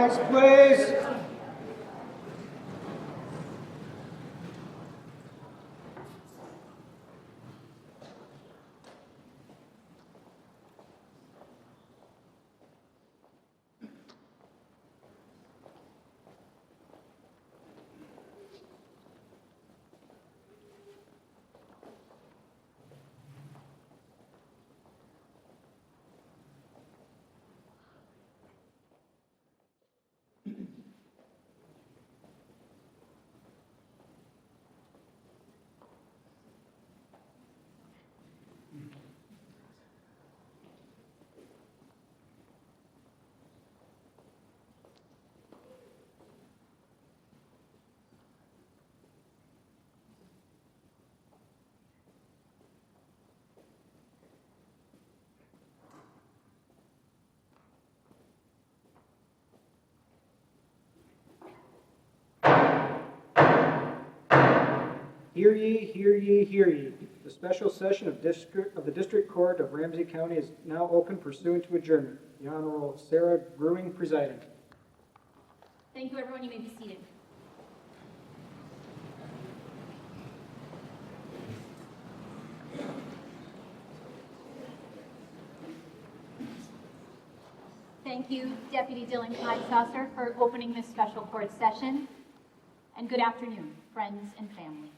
Flags, please. Hear ye, hear ye, hear ye. The special session of the District Court of Ramsey County is now open pursuant to adjournment. The Honorable Sarah Grewing presiding. Thank you, everyone. You may be seated. Thank you, Deputy Dylan Klein-Saucer, for opening this special court session. And good afternoon, friends and family.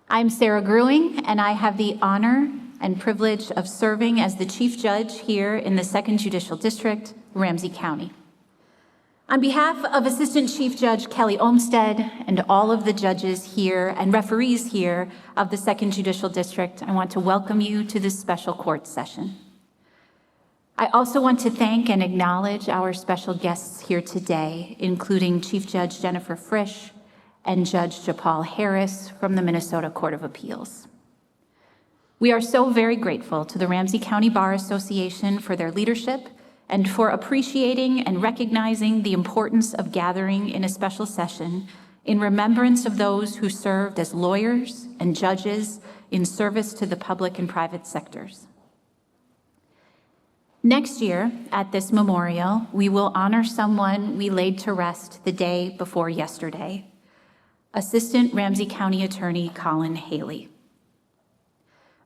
I'm Sarah Grewing, and I have the honor and privilege of serving as the Chief Judge here in the 2nd Judicial District, Ramsey County. On behalf of Assistant Chief Judge Kelly Olmstead and all of the judges here and referees here of the 2nd Judicial District, I want to welcome you to this special court session. I also want to thank and acknowledge our special guests here today, including Chief Judge Jennifer Frisch and Judge Japal Harris from the Minnesota Court of Appeals. We are so very grateful to the Ramsey County Bar Association for their leadership and for appreciating and recognizing the importance of gathering in a special session in remembrance of those who served as lawyers and judges in service to the public and private sectors. Next year, at this memorial, we will honor someone we laid to rest the day before yesterday, Assistant Ramsey County Attorney Colin Haley.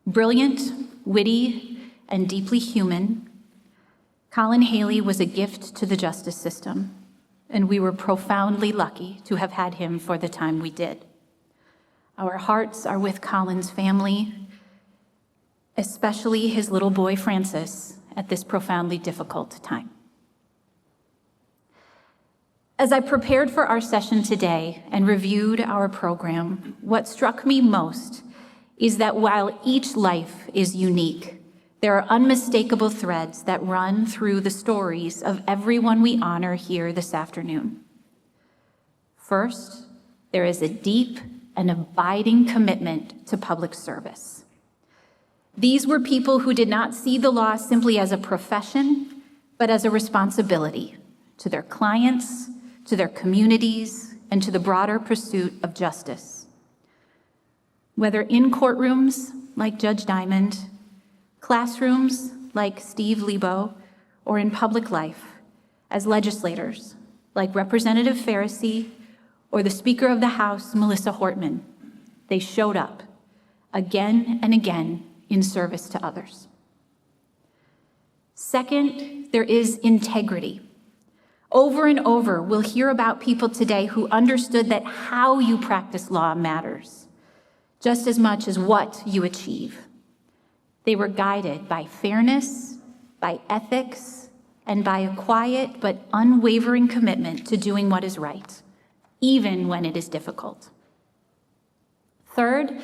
Brilliant, witty, and deeply human, Colin Haley was a gift to the justice system, and we were profoundly lucky to have had him for the time we did. Our hearts are with Colin's family, especially his little boy Francis, at this profoundly difficult time. As I prepared for our session today and reviewed our program, what struck me most is that while each life is unique, there are unmistakable threads that run through the stories of everyone we honor here this afternoon. First, there is a deep and abiding commitment to public service. These were people who did not see the law simply as a profession, but as a responsibility to their clients, to their communities, and to the broader pursuit of justice. Whether in courtrooms like Judge Diamond, classrooms like Steve Lebo, or in public life as legislators like Representative Pharisee or the Speaker of the House, Melissa Hortman, they showed up again and again in service to others. Second, there is integrity. Over and over, we'll hear about people today who understood that how you practice law matters, just as much as what you achieve. They were guided by fairness, by ethics, and by a quiet but unwavering commitment to doing what is right, even when it is difficult. Third,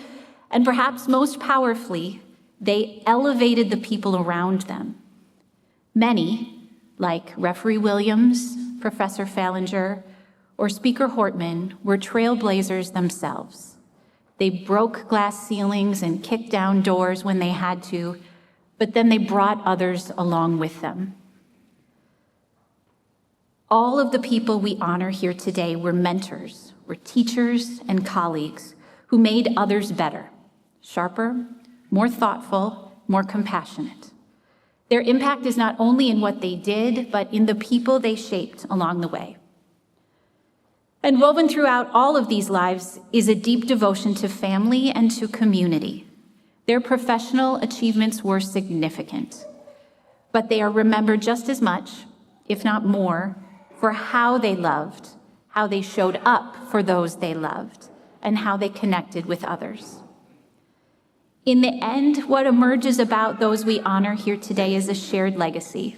and perhaps most powerfully, they elevated the people around them. Many, like Referee Williams, Professor Fallinger, or Speaker Hortman, were trailblazers themselves. They broke glass ceilings and kicked down doors when they had to, but then they brought others along with them. All of the people we honor here today were mentors, were teachers and colleagues who made others better, sharper, more thoughtful, more compassionate. Their impact is not only in what they did, but in the people they shaped along the way. And woven throughout all of these lives is a deep devotion to family and to community. Their professional achievements were significant, but they are remembered just as much, if not more, for how they loved, how they showed up for those they loved, and how they connected with others. In the end, what emerges about those we honor here today is a shared legacy.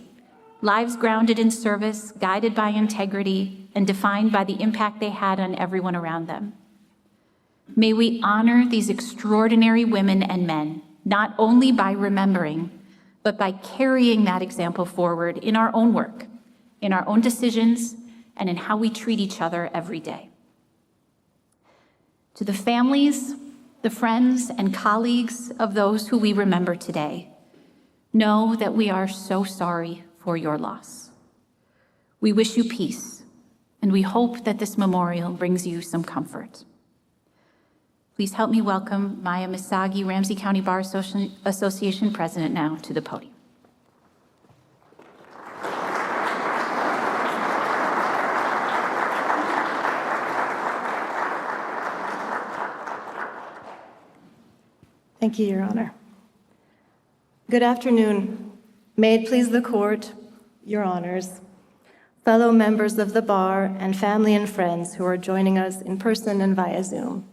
Lives grounded in service, guided by integrity, and defined by the impact they had on everyone around them. May we honor these extraordinary women and men, not only by remembering, but by carrying that example forward in our own work, in our own decisions, and in how we treat each other every day. To the families, the friends, and colleagues of those who we remember today, know that we are so sorry for your loss. We wish you peace, and we hope that this memorial brings you some comfort. Please help me welcome Maya Misagi, Ramsey County Bar Association President, now to the podium. Thank you, Your Honor. Good afternoon. May it please the court, Your Honors, fellow members of the bar, and family and friends who are joining us in person and via Zoom.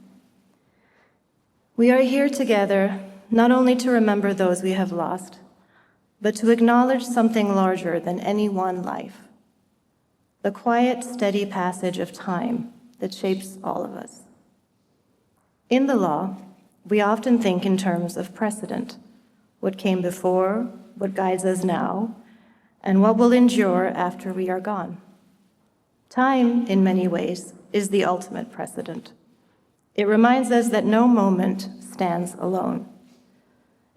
We are here together not only to remember those we have lost, but to acknowledge something larger than any one life, the quiet, steady passage of time that shapes all of us. In the law, we often think in terms of precedent, what came before, what guides us now, and what will endure after we are gone. Time, in many ways, is the ultimate precedent. It reminds us that no moment stands alone.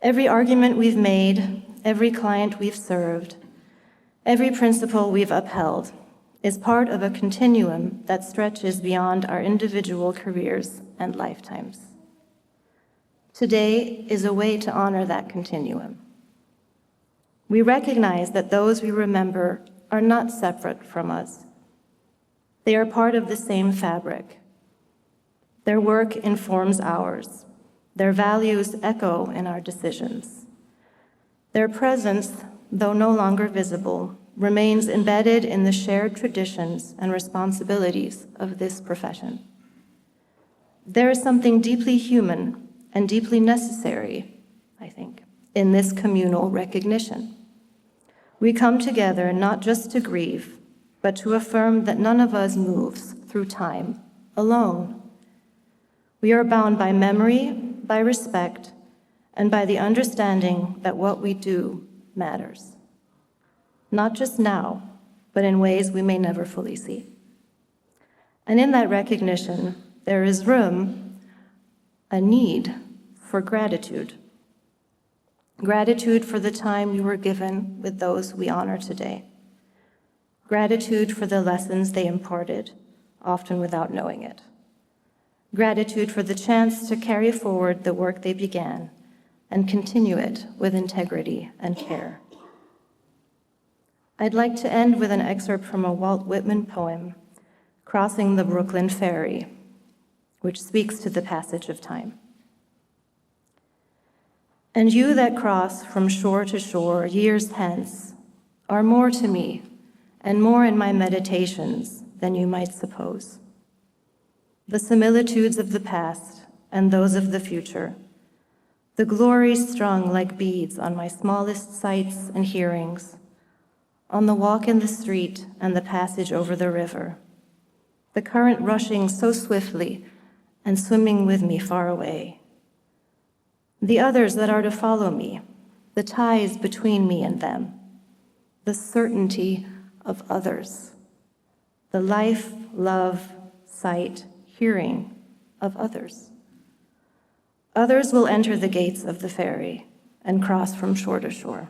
Every argument we've made, every client we've served, every principle we've upheld is part of a continuum that stretches beyond our individual careers and lifetimes. Today is a way to honor that continuum. We recognize that those we remember are not separate from us. They are part of the same fabric. Their work informs ours. Their values echo in our decisions. Their presence, though no longer visible, remains embedded in the shared traditions and responsibilities of this profession. There is something deeply human and deeply necessary, I think, in this communal recognition. We come together not just to grieve, but to affirm that none of us moves through time alone. We are bound by memory, by respect, and by the understanding that what we do matters. Not just now, but in ways we may never fully see. And in that recognition, there is room, a need for gratitude. Gratitude for the time you were given with those we honor today. Gratitude for the lessons they imparted, often without knowing it. Gratitude for the chance to carry forward the work they began and continue it with integrity and care. I'd like to end with an excerpt from a Walt Whitman poem, Crossing the Brooklyn Ferry, which speaks to the passage of time. And you that cross from shore to shore years hence are more to me and more in my meditations than you might suppose. The similitudes of the past and those of the future, the glories strung like beads on my smallest sights and hearings, on the walk in the street and the passage over the river, the current rushing so swiftly and swimming with me far away. The others that are to follow me, the ties between me and them, the certainty of others, the life, love, sight, hearing of others. Others will enter the gates of the ferry and cross from shore to shore.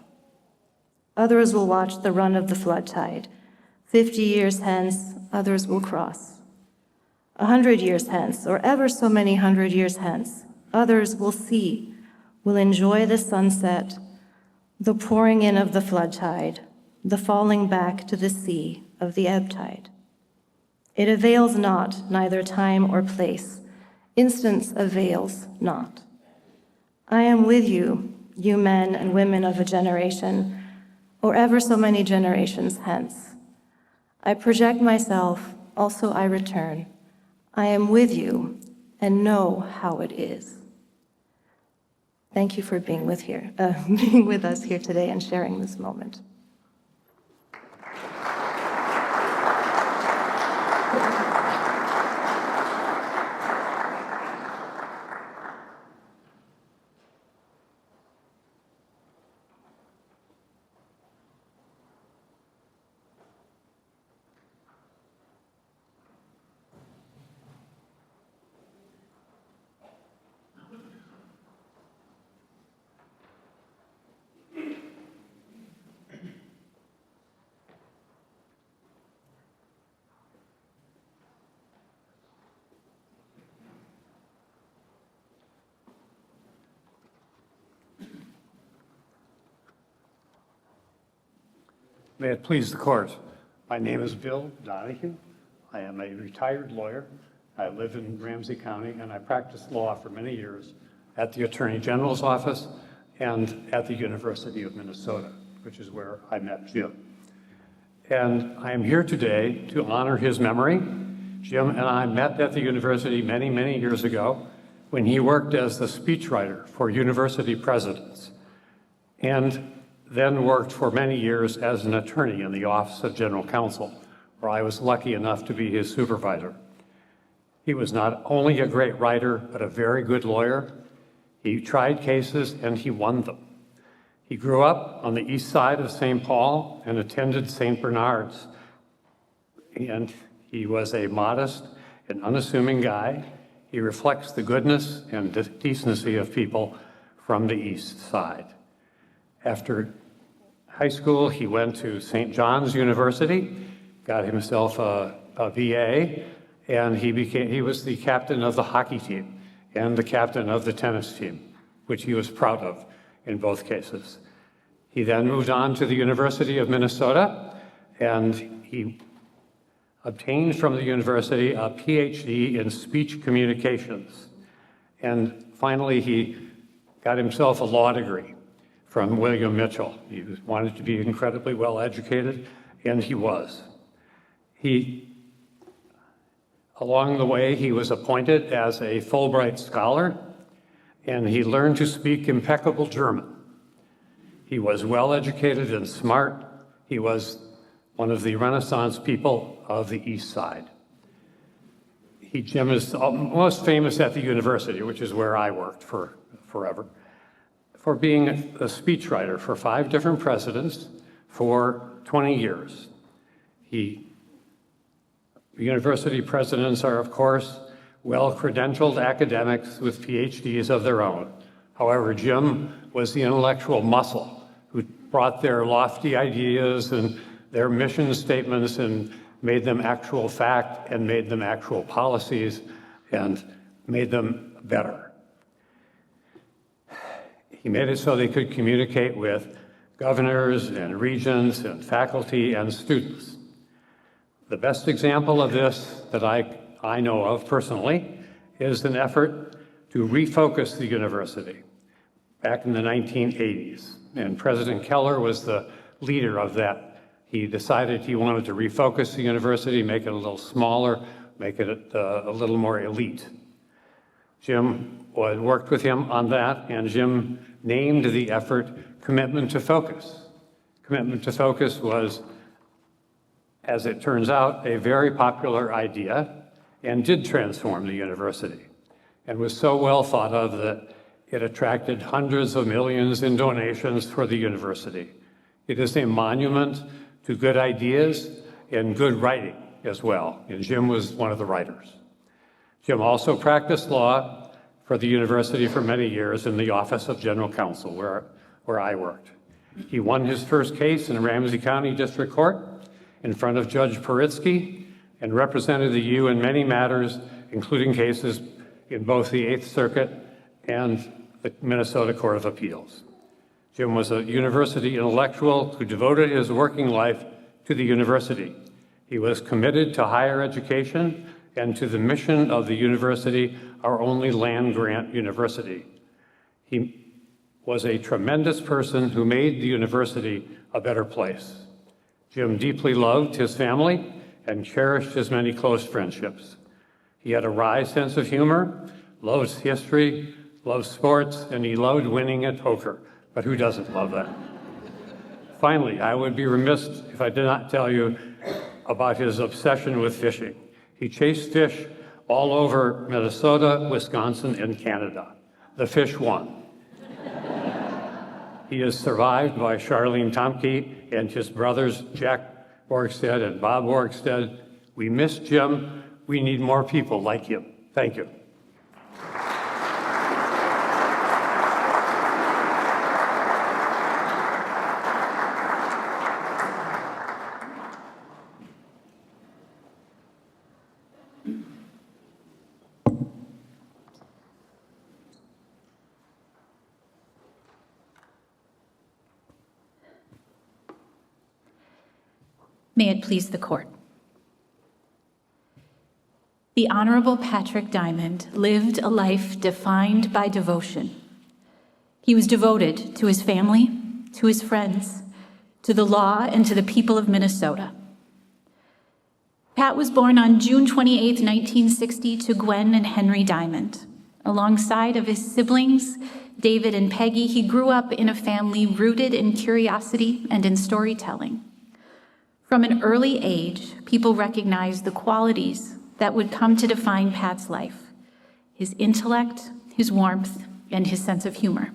Others will watch the run of the flood tide. 50 years hence, others will cross. 100 years hence, or ever so many 100 years hence, others will see, will enjoy the sunset, the pouring in of the flood tide, the falling back to the sea of the ebb tide. It avails not, neither time or place. Instance avails not. I am with you, you men and women of a generation, or ever so many generations hence. I project myself, also I return. I am with you and know how it is. Thank you for being with us here today and sharing this moment. May it please the court. My name is Bill Donahue. I am a retired lawyer. I live in Ramsey County, and I practiced law for many years at the Attorney General's office and at the University of Minnesota, which is where I met Jim. And I am here today to honor his memory. Jim and I met at the university many, many years ago when he worked as the speechwriter for university presidents, and then worked for many years as an attorney in the Office of General Counsel, where I was lucky enough to be his supervisor. He was not only a great writer, but a very good lawyer. He tried cases and he won them. He grew up on the east side of St. Paul and attended St. Bernard's. And he was a modest and unassuming guy. He reflects the goodness and decency of people from the east side. After high school, he went to St. John's University, got himself a BA, and he was the captain of the hockey team and the captain of the tennis team, which he was proud of in both cases. He then moved on to the University of Minnesota, and he obtained from the university a PhD in speech communications. And finally, he got himself a law degree from William Mitchell. He wanted to be incredibly well educated, and he was. Along the way, he was appointed as a Fulbright scholar, and he learned to speak impeccable German. He was well educated and smart. He was one of the Renaissance people of the East Side. Jim is most famous at the university, which is where I worked for forever, for being a speechwriter for 5 different presidents for 20 years. University presidents are, of course, well-credentialed academics with PhDs of their own. However, Jim was the intellectual muscle who brought their lofty ideas and their mission statements and made them actual fact and made them actual policies and made them better. He made it so they could communicate with governors and regents and faculty and students. The best example of this that I know of personally is an effort to refocus the university back in the 1980s. And President Keller was the leader of that. He decided he wanted to refocus the university, make it a little smaller, make it a little more elite. Jim worked with him on that, and Jim named the effort Commitment to Focus. Commitment to Focus was, as it turns out, a very popular idea and did transform the university and was so well thought of that it attracted hundreds of millions in donations for the university. It is a monument to good ideas and good writing as well, and Jim was one of the writers. Jim also practiced law for the university for many years in the Office of General Counsel, where I worked. He won his first case in Ramsey County District Court in front of Judge Paritsky and represented the U in many matters, including cases in both the Eighth Circuit and the Minnesota Court of Appeals. Jim was a university intellectual who devoted his working life to the university. He was committed to higher education and to the mission of the university, our only land-grant university. He was a tremendous person who made the university a better place. Jim deeply loved his family and cherished his many close friendships. He had a wry sense of humor, loved history, loved sports, and he loved winning at poker. But who doesn't love that? Finally, I would be remiss if I did not tell you about his obsession with fishing. He chased fish all over Minnesota, Wisconsin, and Canada. The fish won. He is survived by Charlene Tomke and his brothers, Jack Borgstead and Bob Borgstead. We miss Jim. We need more people like him. Thank you. May it please the court. The Honorable Patrick Diamond lived a life defined by devotion. He was devoted to his family, to his friends, to the law, and to the people of Minnesota. Pat was born on June 28, 1960, to Gwen and Henry Diamond. Alongside of his siblings, David and Peggy, he grew up in a family rooted in curiosity and in storytelling. From an early age, people recognized the qualities that would come to define Pat's life: his intellect, his warmth, and his sense of humor.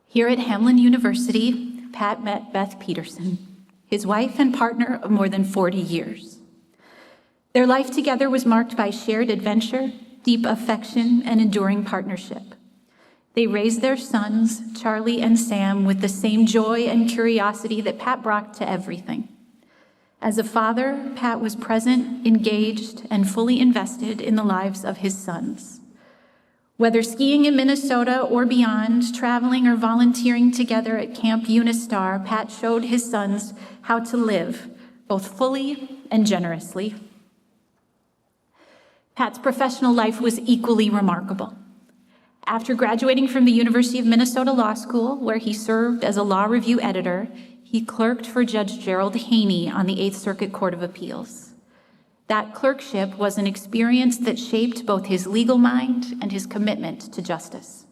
Here at Hamline University, Pat met Beth Peterson, his wife and partner of more than 40 years. Their life together was marked by shared adventure, deep affection, and enduring partnership. They raised their sons, Charlie and Sam, with the same joy and curiosity that Pat brought to everything. As a father, Pat was present, engaged, and fully invested in the lives of his sons. Whether skiing in Minnesota or beyond, traveling or volunteering together at Camp Unistar, Pat showed his sons how to live, both fully and generously. Pat's professional life was equally remarkable. After graduating from the University of Minnesota Law School, where he served as a law review editor, he clerked for Judge Gerald Haney on the Eighth Circuit Court of Appeals. That clerkship was an experience that shaped both his legal mind and his commitment to justice.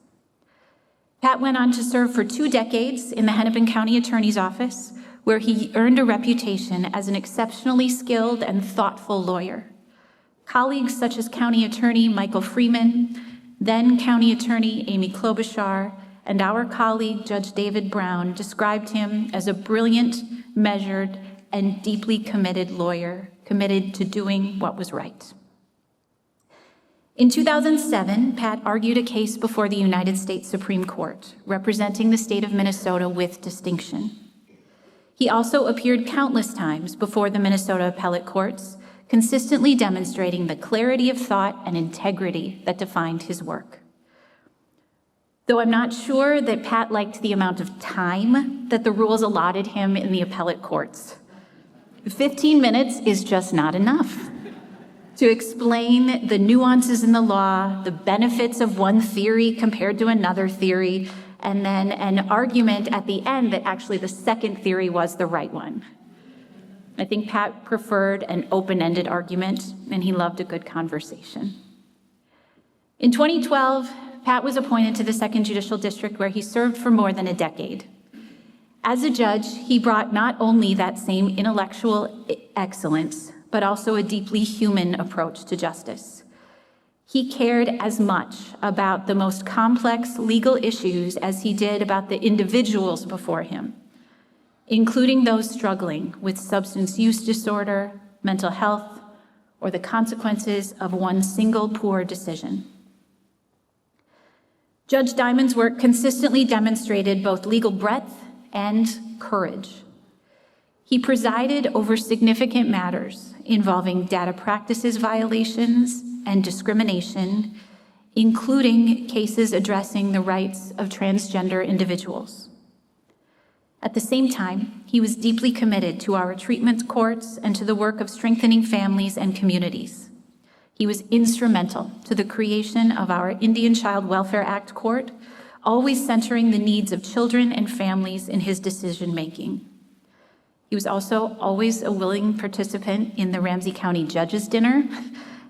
Pat went on to serve for 2 decades in the Hennepin County Attorney's Office, where he earned a reputation as an exceptionally skilled and thoughtful lawyer. Colleagues such as County Attorney Michael Freeman, then County Attorney Amy Klobuchar, and our colleague Judge David Brown described him as a brilliant, measured, and deeply committed lawyer, committed to doing what was right. In 2007, Pat argued a case before the United States Supreme Court, representing the state of Minnesota with distinction. He also appeared countless times before the Minnesota appellate courts, consistently demonstrating the clarity of thought and integrity that defined his work. Though I'm not sure that Pat liked the amount of time that the rules allotted him in the appellate courts. 15 minutes is just not enough to explain the nuances in the law, the benefits of one theory compared to another theory, and then an argument at the end that actually the second theory was the right one. I think Pat preferred an open-ended argument, and he loved a good conversation. In 2012, Pat was appointed to the 2nd Judicial District, where he served for more than a decade. As a judge, he brought not only that same intellectual excellence, but also a deeply human approach to justice. He cared as much about the most complex legal issues as he did about the individuals before him, including those struggling with substance use disorder, mental health, or the consequences of one single poor decision. Judge Diamond's work consistently demonstrated both legal breadth and courage. He presided over significant matters involving data practices violations and discrimination, including cases addressing the rights of transgender individuals. At the same time, he was deeply committed to our treatment courts and to the work of strengthening families and communities. He was instrumental to the creation of our Indian Child Welfare Act court, always centering the needs of children and families in his decision-making. He was also always a willing participant in the Ramsey County Judges Dinner,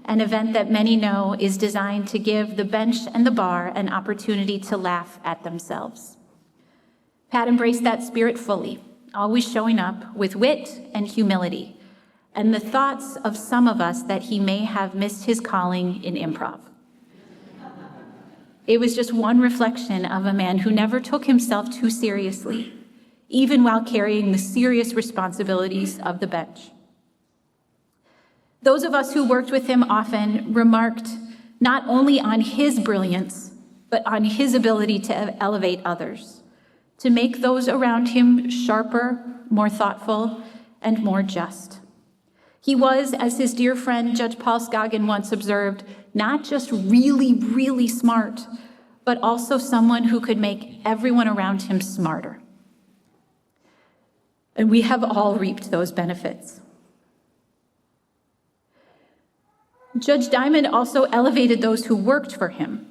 an event that many know is designed to give the bench and the bar an opportunity to laugh at themselves. Pat embraced that spirit fully, always showing up with wit and humility, and the thoughts of some of us that he may have missed his calling in improv. It was just one reflection of a man who never took himself too seriously, even while carrying the serious responsibilities of the bench. Those of us who worked with him often remarked not only on his brilliance, but on his ability to elevate others, to make those around him sharper, more thoughtful, and more just. He was, as his dear friend Judge Paul Scoggin once observed, not just really, really smart, but also someone who could make everyone around him smarter. And we have all reaped those benefits. Judge Diamond also elevated those who worked for him.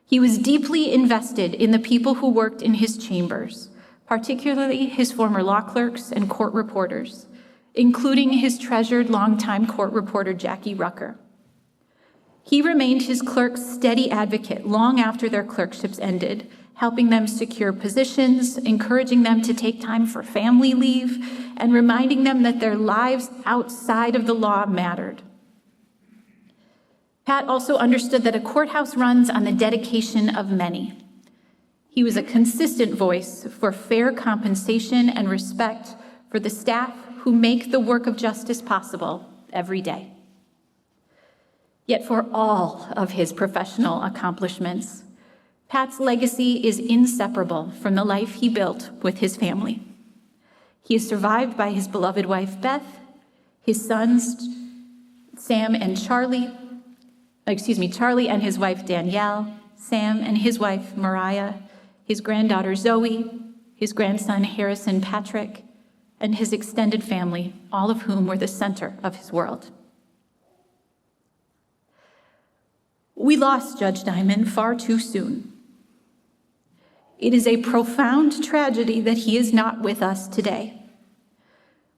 He was deeply invested in the people who worked in his chambers, particularly his former law clerks and court reporters, including his treasured longtime court reporter Jackie Rucker. He remained his clerk's steady advocate long after their clerkships ended, helping them secure positions, encouraging them to take time for family leave, and reminding them that their lives outside of the law mattered. Pat also understood that a courthouse runs on the dedication of many. He was a consistent voice for fair compensation and respect for the staff who make the work of justice possible every day. Yet for all of his professional accomplishments, Pat's legacy is inseparable from the life he built with his family. He is survived by his beloved wife, Beth, his sons, Charlie and his wife, Danielle, Sam and his wife, Mariah, his granddaughter, Zoe, his grandson, Harrison Patrick, and his extended family, all of whom were the center of his world. We lost Judge Diamond far too soon. It is a profound tragedy that he is not with us today.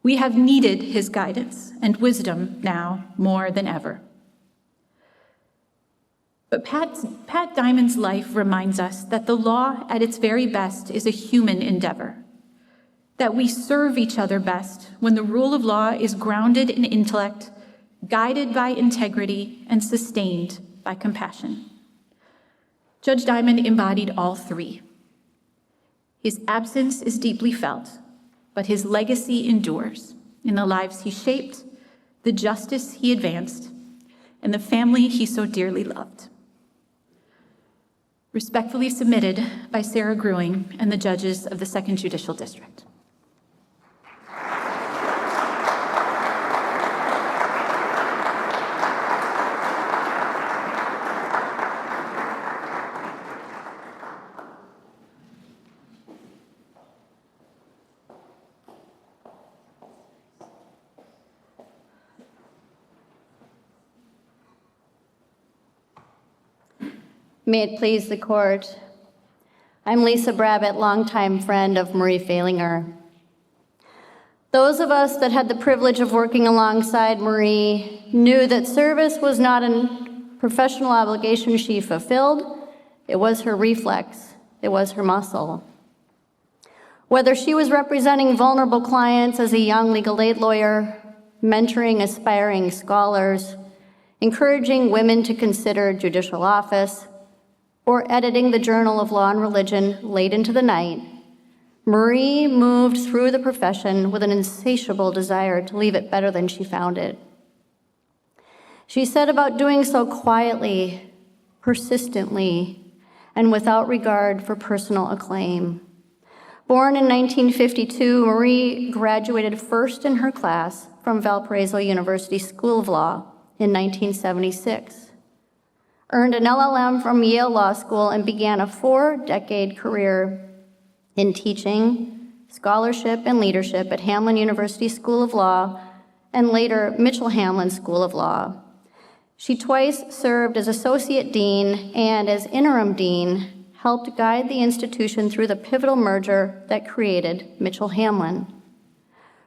We have needed his guidance and wisdom now more than ever. But Pat Diamond's life reminds us that the law at its very best is a human endeavor, that we serve each other best when the rule of law is grounded in intellect, guided by integrity, and sustained by compassion. Judge Diamond embodied all three. His absence is deeply felt, but his legacy endures in the lives he shaped, the justice he advanced, and the family he so dearly loved. Respectfully submitted by Sarah Gruing and the judges of the 2nd Judicial District. May it please the court. I'm Lisa Brabbett, longtime friend of Marie Falinger. Those of us that had the privilege of working alongside Marie knew that service was not a professional obligation she fulfilled. It was her reflex. It was her muscle. Whether she was representing vulnerable clients as a young legal aid lawyer, mentoring aspiring scholars, encouraging women to consider judicial office, or editing the Journal of Law and Religion late into the night, Marie moved through the profession with an insatiable desire to leave it better than she found it. She set about doing so quietly, persistently, and without regard for personal acclaim. Born in 1952, Marie graduated first in her class from Valparaiso University School of Law in 1976. Earned an LLM from Yale Law School and began a 4-decade career in teaching, scholarship, and leadership at Hamline University School of Law and later Mitchell Hamline School of Law. She twice served as associate dean and as interim dean, helped guide the institution through the pivotal merger that created Mitchell Hamline.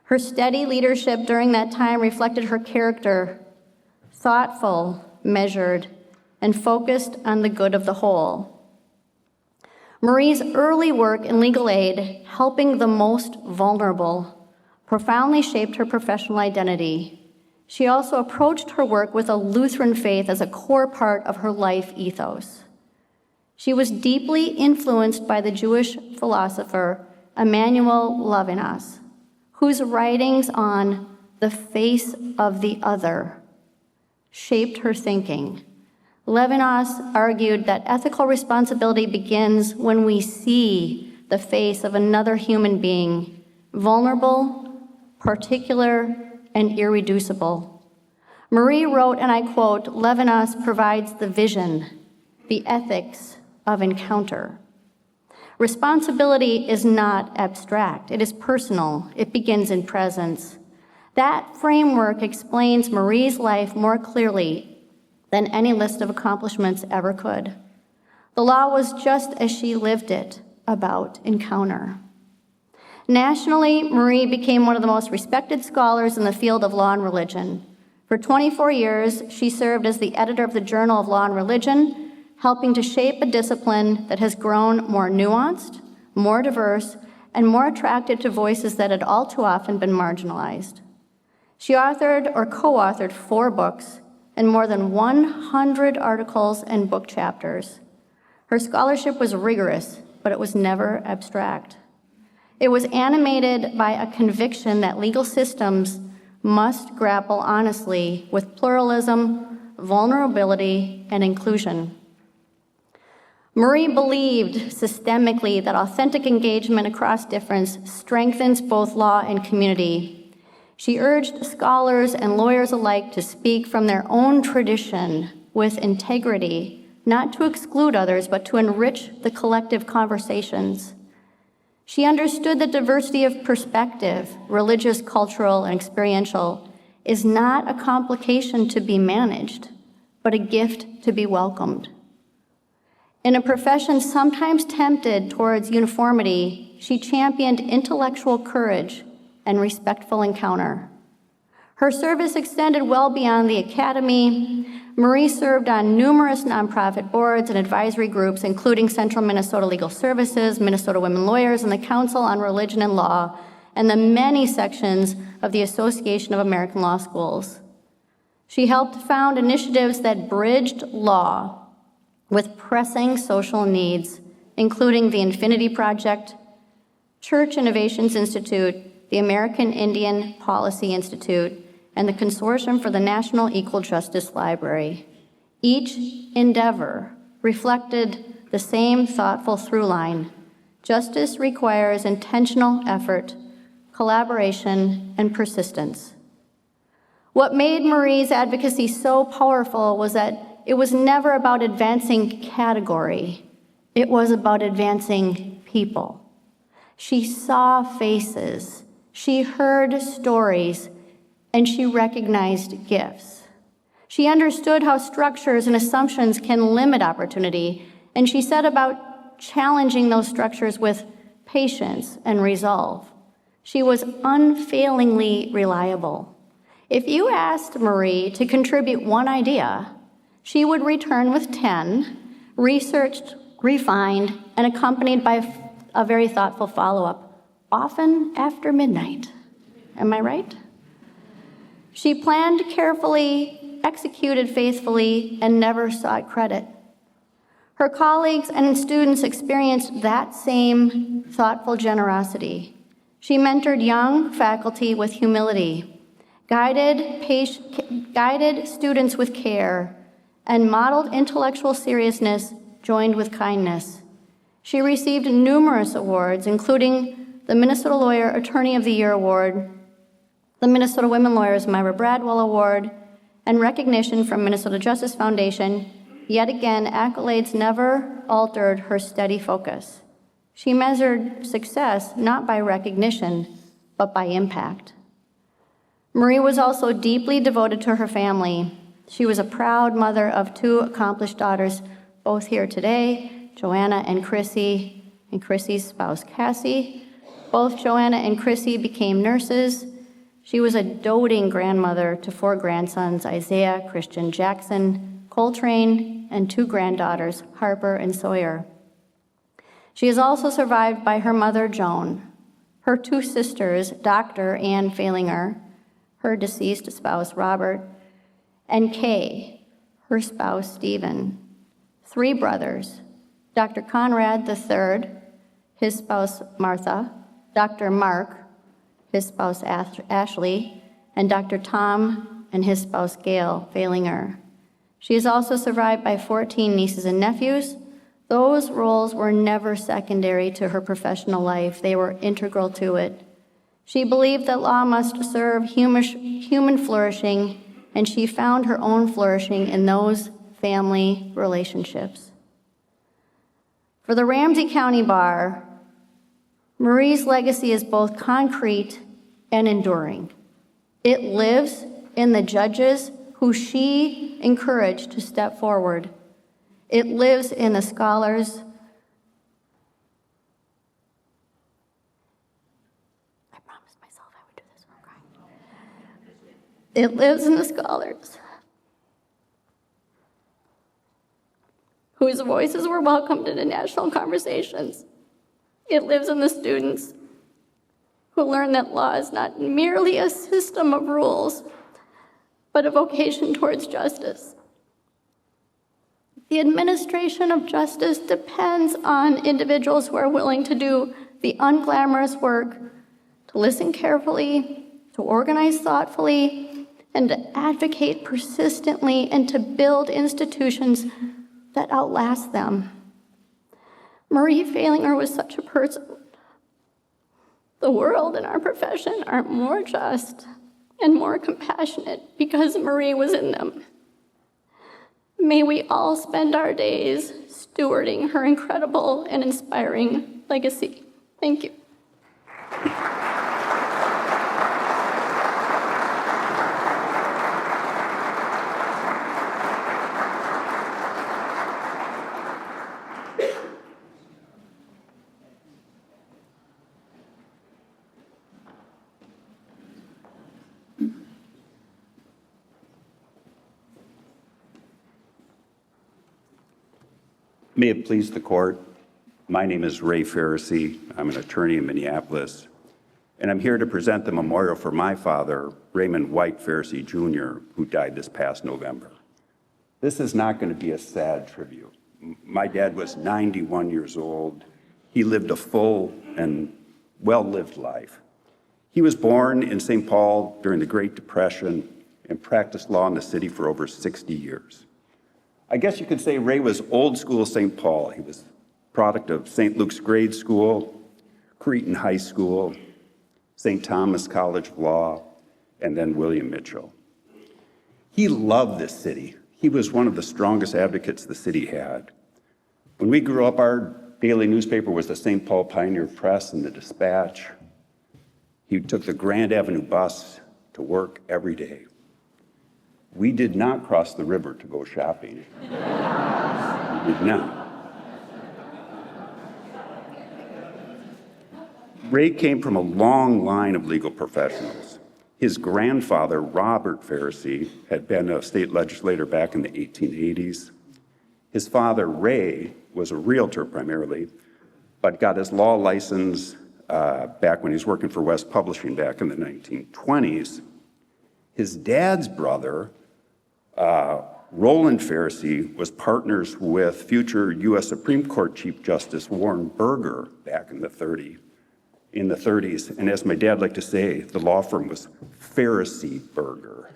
Her steady leadership during that time reflected her character, thoughtful, measured, and focused on the good of the whole. Marie's early work in legal aid, helping the most vulnerable, profoundly shaped her professional identity. She also approached her work with a Lutheran faith as a core part of her life ethos. She was deeply influenced by the Jewish philosopher Immanuel Levinas, whose writings on the face of the other shaped her thinking. Levinas argued that ethical responsibility begins when we see the face of another human being, vulnerable, particular, and irreducible. Marie wrote, and I quote, "Levinas provides the vision, the ethics of encounter." Responsibility is not abstract. It is personal. It begins in presence. That framework explains Marie's life more clearly than any list of accomplishments ever could. The law was just as she lived it, about encounter. Nationally, Marie became one of the most respected scholars in the field of law and religion. For 24 years, she served as the editor of the Journal of Law and Religion, helping to shape a discipline that has grown more nuanced, more diverse, and more attractive to voices that had all too often been marginalized. She authored or co-authored 4 books and more than 100 articles and book chapters. Her scholarship was rigorous, but it was never abstract. It was animated by a conviction that legal systems must grapple honestly with pluralism, vulnerability, and inclusion. Marie believed systemically that authentic engagement across difference strengthens both law and community. She urged scholars and lawyers alike to speak from their own tradition with integrity, not to exclude others, but to enrich the collective conversations. She understood that diversity of perspective, religious, cultural, and experiential, is not a complication to be managed, but a gift to be welcomed. In a profession sometimes tempted towards uniformity, she championed intellectual courage and respectful encounter. Her service extended well beyond the academy. Marie served on numerous nonprofit boards and advisory groups, including Central Minnesota Legal Services, Minnesota Women Lawyers, and the Council on Religion and Law, and the many sections of the Association of American Law Schools. She helped found initiatives that bridged law with pressing social needs, including the Infinity Project, Church Innovations Institute, the American Indian Policy Institute, and the Consortium for the National Equal Justice Library. Each endeavor reflected the same thoughtful through line. Justice requires intentional effort, collaboration, and persistence. What made Marie's advocacy so powerful was that it was never about advancing category. It was about advancing people. She saw faces. She heard stories, and she recognized gifts. She understood how structures and assumptions can limit opportunity, and she set about challenging those structures with patience and resolve. She was unfailingly reliable. If you asked Marie to contribute one idea, she would return with 10, researched, refined, and accompanied by a very thoughtful follow-up, often after midnight. Am I right? She planned carefully, executed faithfully, and never sought credit. Her colleagues and students experienced that same thoughtful generosity. She mentored young faculty with humility, guided students with care, and modeled intellectual seriousness joined with kindness. She received numerous awards, including the Minnesota Lawyer Attorney of the Year Award, the Minnesota Women Lawyers Myra Bradwell Award, and recognition from Minnesota Justice Foundation. Yet again, accolades never altered her steady focus. She measured success not by recognition, but by impact. Marie was also deeply devoted to her family. She was a proud mother of 2 accomplished daughters, both here today, Joanna and Chrissy's spouse, Cassie. Both Joanna and Chrissy became nurses. She was a doting grandmother to 4 grandsons, Isaiah, Christian Jackson, Coltrane, and 2 granddaughters, Harper and Sawyer. She is also survived by her mother, Joan, her 2 sisters, Dr. Ann Falinger, her deceased spouse, Robert, and Kay, her spouse, Stephen. 3 brothers, Dr. Conrad III, his spouse, Martha, Dr. Mark, his spouse, Ashley, and Dr. Tom and his spouse, Gail Falinger. She is also survived by 14 nieces and nephews. Those roles were never secondary to her professional life. They were integral to it. She believed that law must serve human flourishing, and she found her own flourishing in those family relationships. For the Ramsey County Bar, Marie's legacy is both concrete and enduring. It lives in the judges who she encouraged to step forward. It lives in the scholars. I promised myself I would do this when I'm crying. It lives in the scholars whose voices were welcomed into national conversations. It lives in the students who learn that law is not merely a system of rules, but a vocation towards justice. The administration of justice depends on individuals who are willing to do the unglamorous work, to listen carefully, to organize thoughtfully, and to advocate persistently, and to build institutions that outlast them. Marie Falinger was such a person. The world and our profession are more just and more compassionate because Marie was in them. May we all spend our days stewarding her incredible and inspiring legacy. Thank you. May it please the court, my name is Ray Pharisee. I'm an attorney in Minneapolis, and I'm here to present the memorial for my father, Raymond White Pharisee Jr., who died this past November. This is not going to be a sad tribute. My dad was 91 years old. He lived a full and well-lived life. He was born in St. Paul during the Great Depression and practiced law in the city for over 60 years. I guess you could say Ray was old school St. Paul. He was product of St. Luke's Grade School, Cretin High School, St. Thomas College of Law, and then William Mitchell. He loved this city. He was one of the strongest advocates the city had. When we grew up, our daily newspaper was the St. Paul Pioneer Press and the Dispatch. He took the Grand Avenue bus to work every day. We did not cross the river to go shopping. We did not. Ray came from a long line of legal professionals. His grandfather, Robert Pharisee, had been a state legislator back in the 1880s. His father, Ray, was a realtor primarily, but got his law license back when he was working for West Publishing back in the 1920s. His dad's brother, Roland Pharisee, was partners with future U.S. Supreme Court Chief Justice Warren Burger back in the 30s. And as my dad liked to say, the law firm was Pharisee Burger.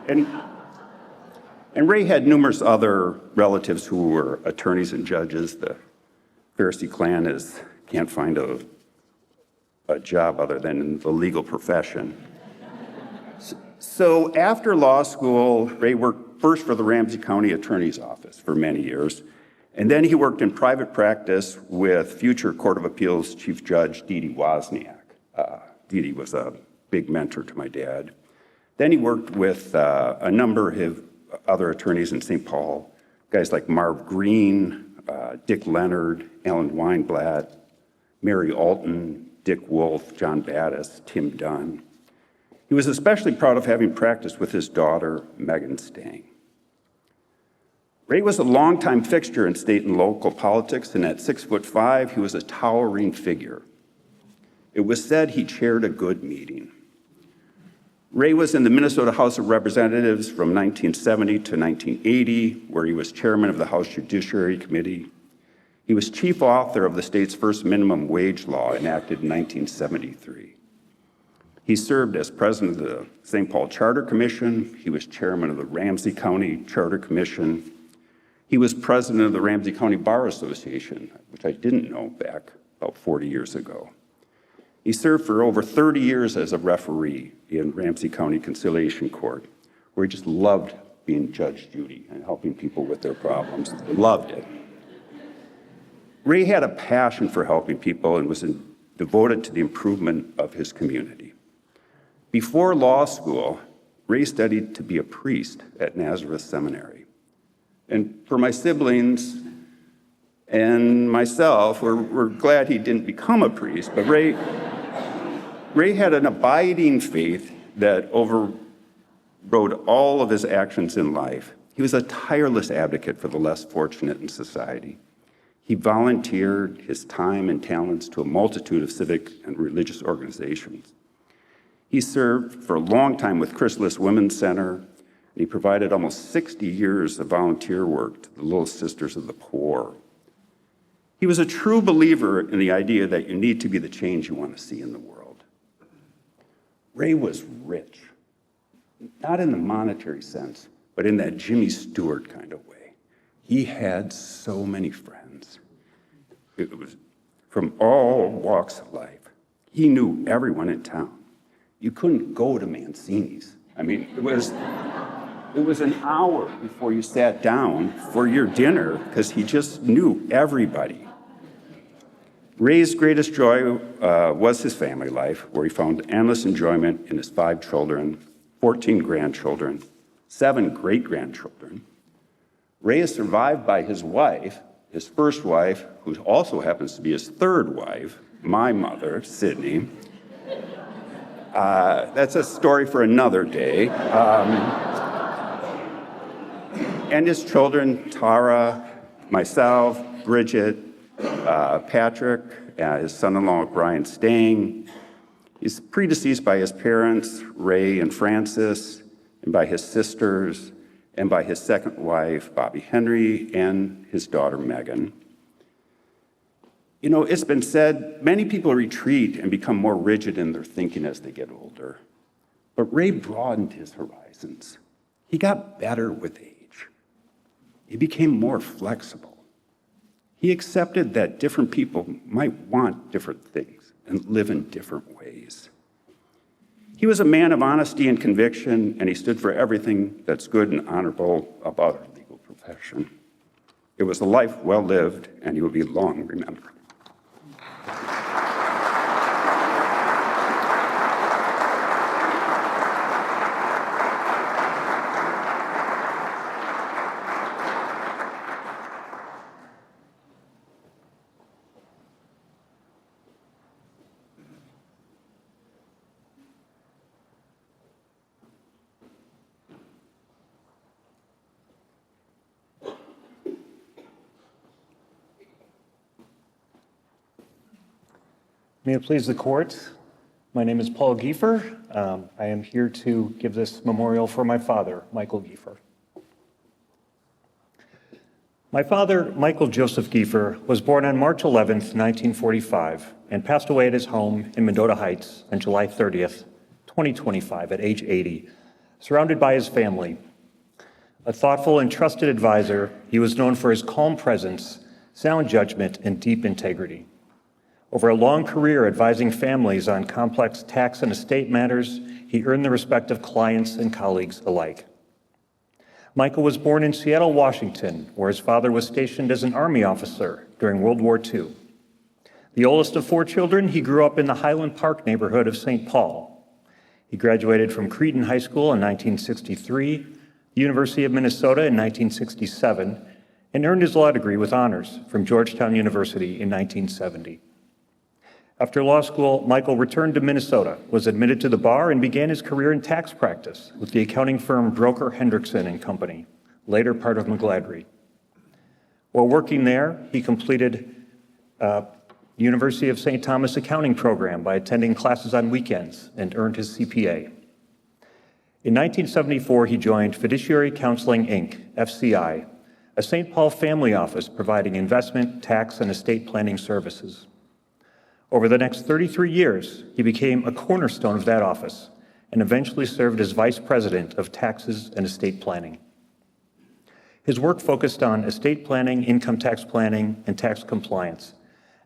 And Ray had numerous other relatives who were attorneys and judges. The Pharisee clan can't find a job other than in the legal profession. So after law school, Ray worked first for the Ramsey County Attorney's Office for many years, And then he worked in private practice with future Court of Appeals Chief Judge Dee Dee Wozniak. Dee Dee was a big mentor to my dad. Then he worked with a number of other attorneys in St. Paul, guys like Marv Green, Dick Leonard, Alan Weinblatt, Mary Alton, Dick Wolf, John Battis, Tim Dunn. He was especially proud of having practiced with his daughter, Megan Stang. Ray was a longtime fixture in state and local politics, and at 6'5", he was a towering figure. It was said he chaired a good meeting. Ray was in the Minnesota House of Representatives from 1970 to 1980, where he was chairman of the House Judiciary Committee. He was chief author of the state's first minimum wage law enacted in 1973. He served as president of the St. Paul Charter Commission. He was chairman of the Ramsey County Charter Commission. He was president of the Ramsey County Bar Association, which I didn't know back about 40 years ago. He served for over 30 years as a referee in Ramsey County Conciliation Court, where he just loved being Judge Judy and helping people with their problems. Loved it. Ray had a passion for helping people and was devoted to the improvement of his community. Before law school, Ray studied to be a priest at Nazareth Seminary. And for my siblings and myself, we're glad he didn't become a priest, but Ray had an abiding faith that overrode all of his actions in life. He was a tireless advocate for the less fortunate in society. He volunteered his time and talents to a multitude of civic and religious organizations. He served for a long time with Chrysalis Women's Center, and he provided almost 60 years of volunteer work to the Little Sisters of the Poor. He was a true believer in the idea that you need to be the change you want to see in the world. Ray was rich, not in the monetary sense, but in that Jimmy Stewart kind of way. He had so many friends. It was from all walks of life. He knew everyone in town. You couldn't go to Mancini's. I mean, it was an hour before you sat down for your dinner because he just knew everybody. Ray's greatest joy was his family life, where he found endless enjoyment in his 5 children, 14 grandchildren, 7 great-grandchildren. Ray is survived by his wife, his first wife, who also happens to be his 3rd wife, my mother, Sydney. That's a story for another day. And his children, Tara, myself, Bridget, Patrick, his son-in-law, Brian Stang. He's predeceased by his parents, Ray and Francis, and by his sisters, and by his 2nd wife, Bobby Henry, and his daughter, Megan. You know, it's been said many people retreat and become more rigid in their thinking as they get older. But Ray broadened his horizons. He got better with age. He became more flexible. He accepted that different people might want different things and live in different ways. He was a man of honesty and conviction, and he stood for everything that's good and honorable about our legal profession. It was a life well lived, and he will be long remembered. May it please the court, my name is Paul Giefer. I am here to give this memorial for my father, Michael Giefer. My father, Michael Joseph Giefer, was born on March 11th, 1945, and passed away at his home in Mendota Heights on July 30th, 2025, at age 80, surrounded by his family. A thoughtful and trusted advisor, he was known for his calm presence, sound judgment, and deep integrity. Over a long career advising families on complex tax and estate matters, he earned the respect of clients and colleagues alike. Michael was born in Seattle, Washington, where his father was stationed as an Army officer during World War II. The oldest of 4 children, he grew up in the Highland Park neighborhood of St. Paul. He graduated from Cretin High School in 1963, the University of Minnesota in 1967, and earned his law degree with honors from Georgetown University in 1970. After law school, Michael returned to Minnesota, was admitted to the bar, and began his career in tax practice with the accounting firm Broker Hendrickson and Company, later part of McGladrey. While working there, he completed University of St. Thomas accounting program by attending classes on weekends and earned his CPA. In 1974, he joined Fiduciary Counseling, Inc., FCI, a St. Paul family office providing investment, tax, and estate planning services. Over the next 33 years, he became a cornerstone of that office and eventually served as vice president of taxes and estate planning. His work focused on estate planning, income tax planning, and tax compliance.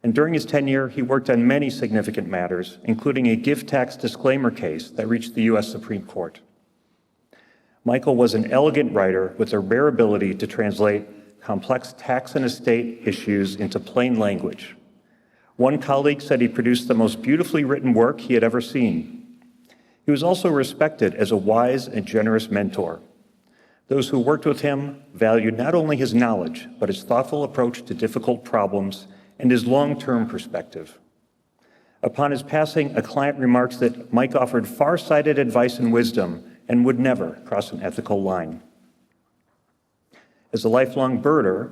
And during his tenure, he worked on many significant matters, including a gift tax disclaimer case that reached the U.S. Supreme Court. Michael was an elegant writer with a rare ability to translate complex tax and estate issues into plain language. One colleague said he produced the most beautifully written work he had ever seen. He was also respected as a wise and generous mentor. Those who worked with him valued not only his knowledge, but his thoughtful approach to difficult problems and his long-term perspective. Upon his passing, a client remarks that Mike offered far-sighted advice and wisdom and would never cross an ethical line. As a lifelong birder,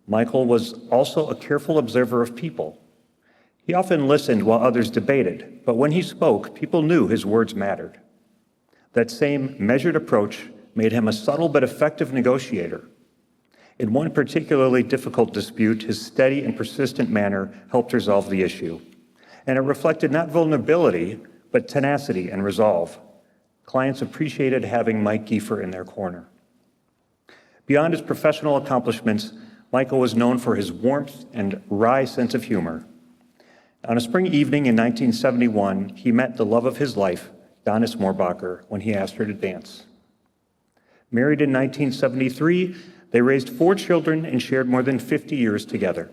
Michael was also a careful observer of people. He often listened while others debated, but when he spoke, people knew his words mattered. That same measured approach made him a subtle but effective negotiator. In one particularly difficult dispute, his steady and persistent manner helped resolve the issue. And it reflected not vulnerability, but tenacity and resolve. Clients appreciated having Mike Giefer in their corner. Beyond his professional accomplishments, Michael was known for his warmth and wry sense of humor. On a spring evening in 1971, he met the love of his life, Donis Moorbacher, when he asked her to dance. Married in 1973, they raised 4 children and shared more than 50 years together.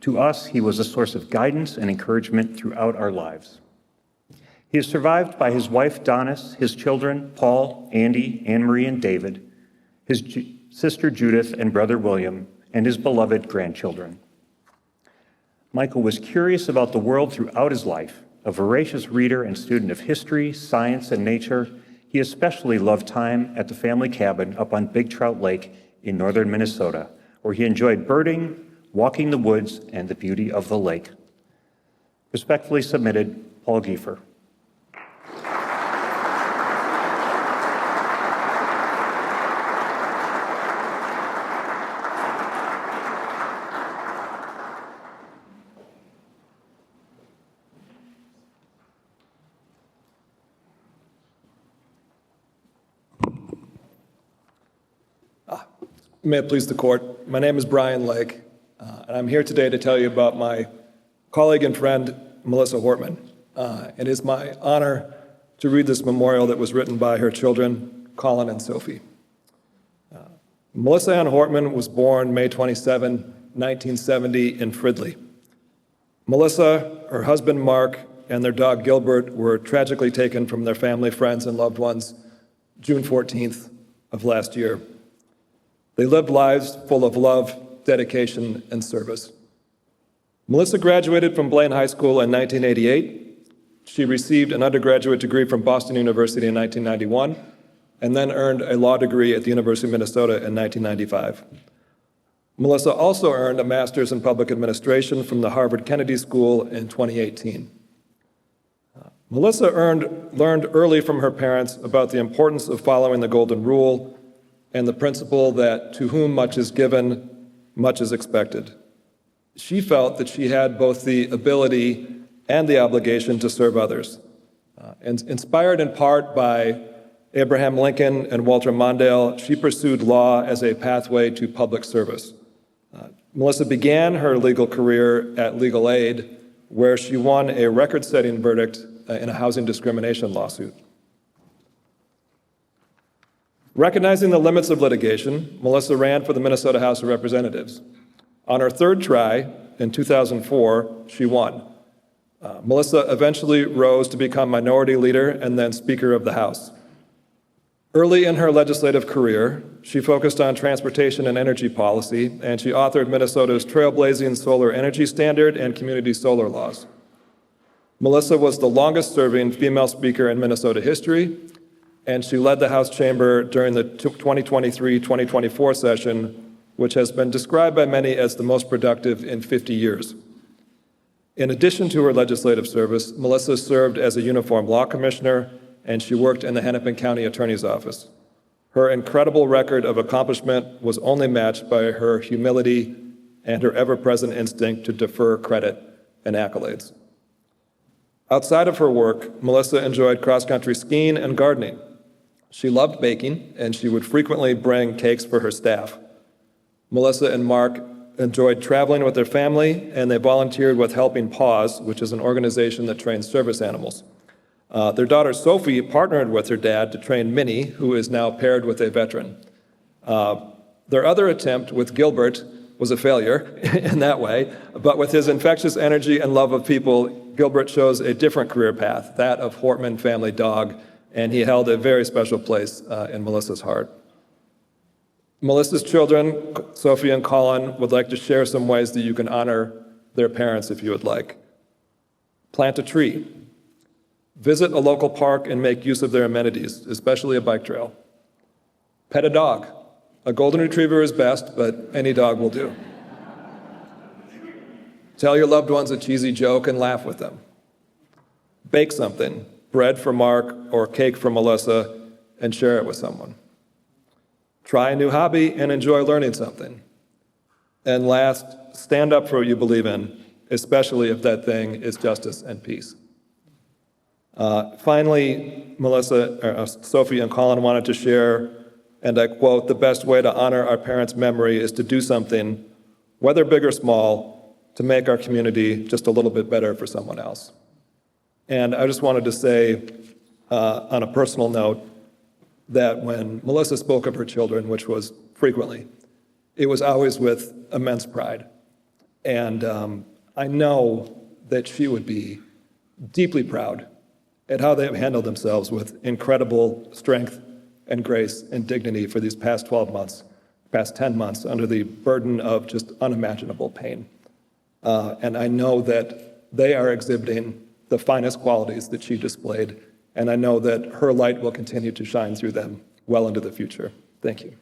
To us, he was a source of guidance and encouragement throughout our lives. He is survived by his wife, Donis, his children, Paul, Andy, Anne-Marie, and David, his sister, Judith, and brother, William, and his beloved grandchildren. Michael was curious about the world throughout his life. A voracious reader and student of history, science, and nature, he especially loved time at the family cabin up on Big Trout Lake in northern Minnesota, where he enjoyed birding, walking the woods, and the beauty of the lake. Respectfully submitted, Paul Giefer. May it please the court. My name is Brian Lake, and I'm here today to tell you about my colleague and friend, Melissa Hortman. It is my honor to read this memorial that was written by her children, Colin and Sophie. Melissa Ann Hortman was born May 27, 1970 in Fridley. Melissa, her husband Mark, and their dog Gilbert were tragically taken from their family, friends, and loved ones June 14th of last year. They lived lives full of love, dedication, and service. Melissa graduated from Blaine High School in 1988. She received an undergraduate degree from Boston University in 1991, and then earned a law degree at the University of Minnesota in 1995. Melissa also earned a master's in public administration from the Harvard Kennedy School in 2018. Melissa learned early from her parents about the importance of following the Golden Rule and the principle that to whom much is given, much is expected. She felt that she had both the ability and the obligation to serve others. And inspired in part by Abraham Lincoln and Walter Mondale, she pursued law as a pathway to public service. Melissa began her legal career at Legal Aid, where she won a record-setting verdict in a housing discrimination lawsuit. Recognizing the limits of litigation, Melissa ran for the Minnesota House of Representatives. On her third try, in 2004, she won. Melissa eventually rose to become Minority Leader and then Speaker of the House. Early in her legislative career, she focused on transportation and energy policy, and she authored Minnesota's trailblazing solar energy standard and community solar laws. Melissa was the longest-serving female speaker in Minnesota history, and she led the House chamber during the 2023-2024 session, which has been described by many as the most productive in 50 years. In addition to her legislative service, Melissa served as a uniform law commissioner, and she worked in the Hennepin County Attorney's Office. Her incredible record of accomplishment was only matched by her humility and her ever-present instinct to defer credit and accolades. Outside of her work, Melissa enjoyed cross-country skiing and gardening. She loved baking, and she would frequently bring cakes for her staff. Melissa and Mark enjoyed traveling with their family, and they volunteered with Helping Paws, which is an organization that trains service animals. Their daughter Sophie partnered with her dad to train Minnie, who is now paired with a veteran. Their other attempt with Gilbert was a failure in that way, but with his infectious energy and love of people, Gilbert chose a different career path, that of Hortman Family Dog, and he held a very special place in Melissa's heart. Melissa's children, Sophie and Colin, would like to share some ways that you can honor their parents if you would like. Plant a tree. Visit a local park and make use of their amenities, especially a bike trail. Pet a dog. A golden retriever is best, but any dog will do. Tell your loved ones a cheesy joke and laugh with them. Bake something, bread for Mark or cake for Melissa, and share it with someone. Try a new hobby and enjoy learning something. And last, stand up for what you believe in, especially if that thing is justice and peace. Finally, Sophie and Colin wanted to share, and I quote, "The best way to honor our parents' memory is to do something, whether big or small, to make our community just a little bit better for someone else." And I just wanted to say, on a personal note, that when Melissa spoke of her children, which was frequently, it was always with immense pride. And I know that she would be deeply proud at how they have handled themselves with incredible strength and grace and dignity for these past 12 months, past 10 months, under the burden of just unimaginable pain. And I know that they are exhibiting the finest qualities that she displayed, and I know that her light will continue to shine through them well into the future. Thank you.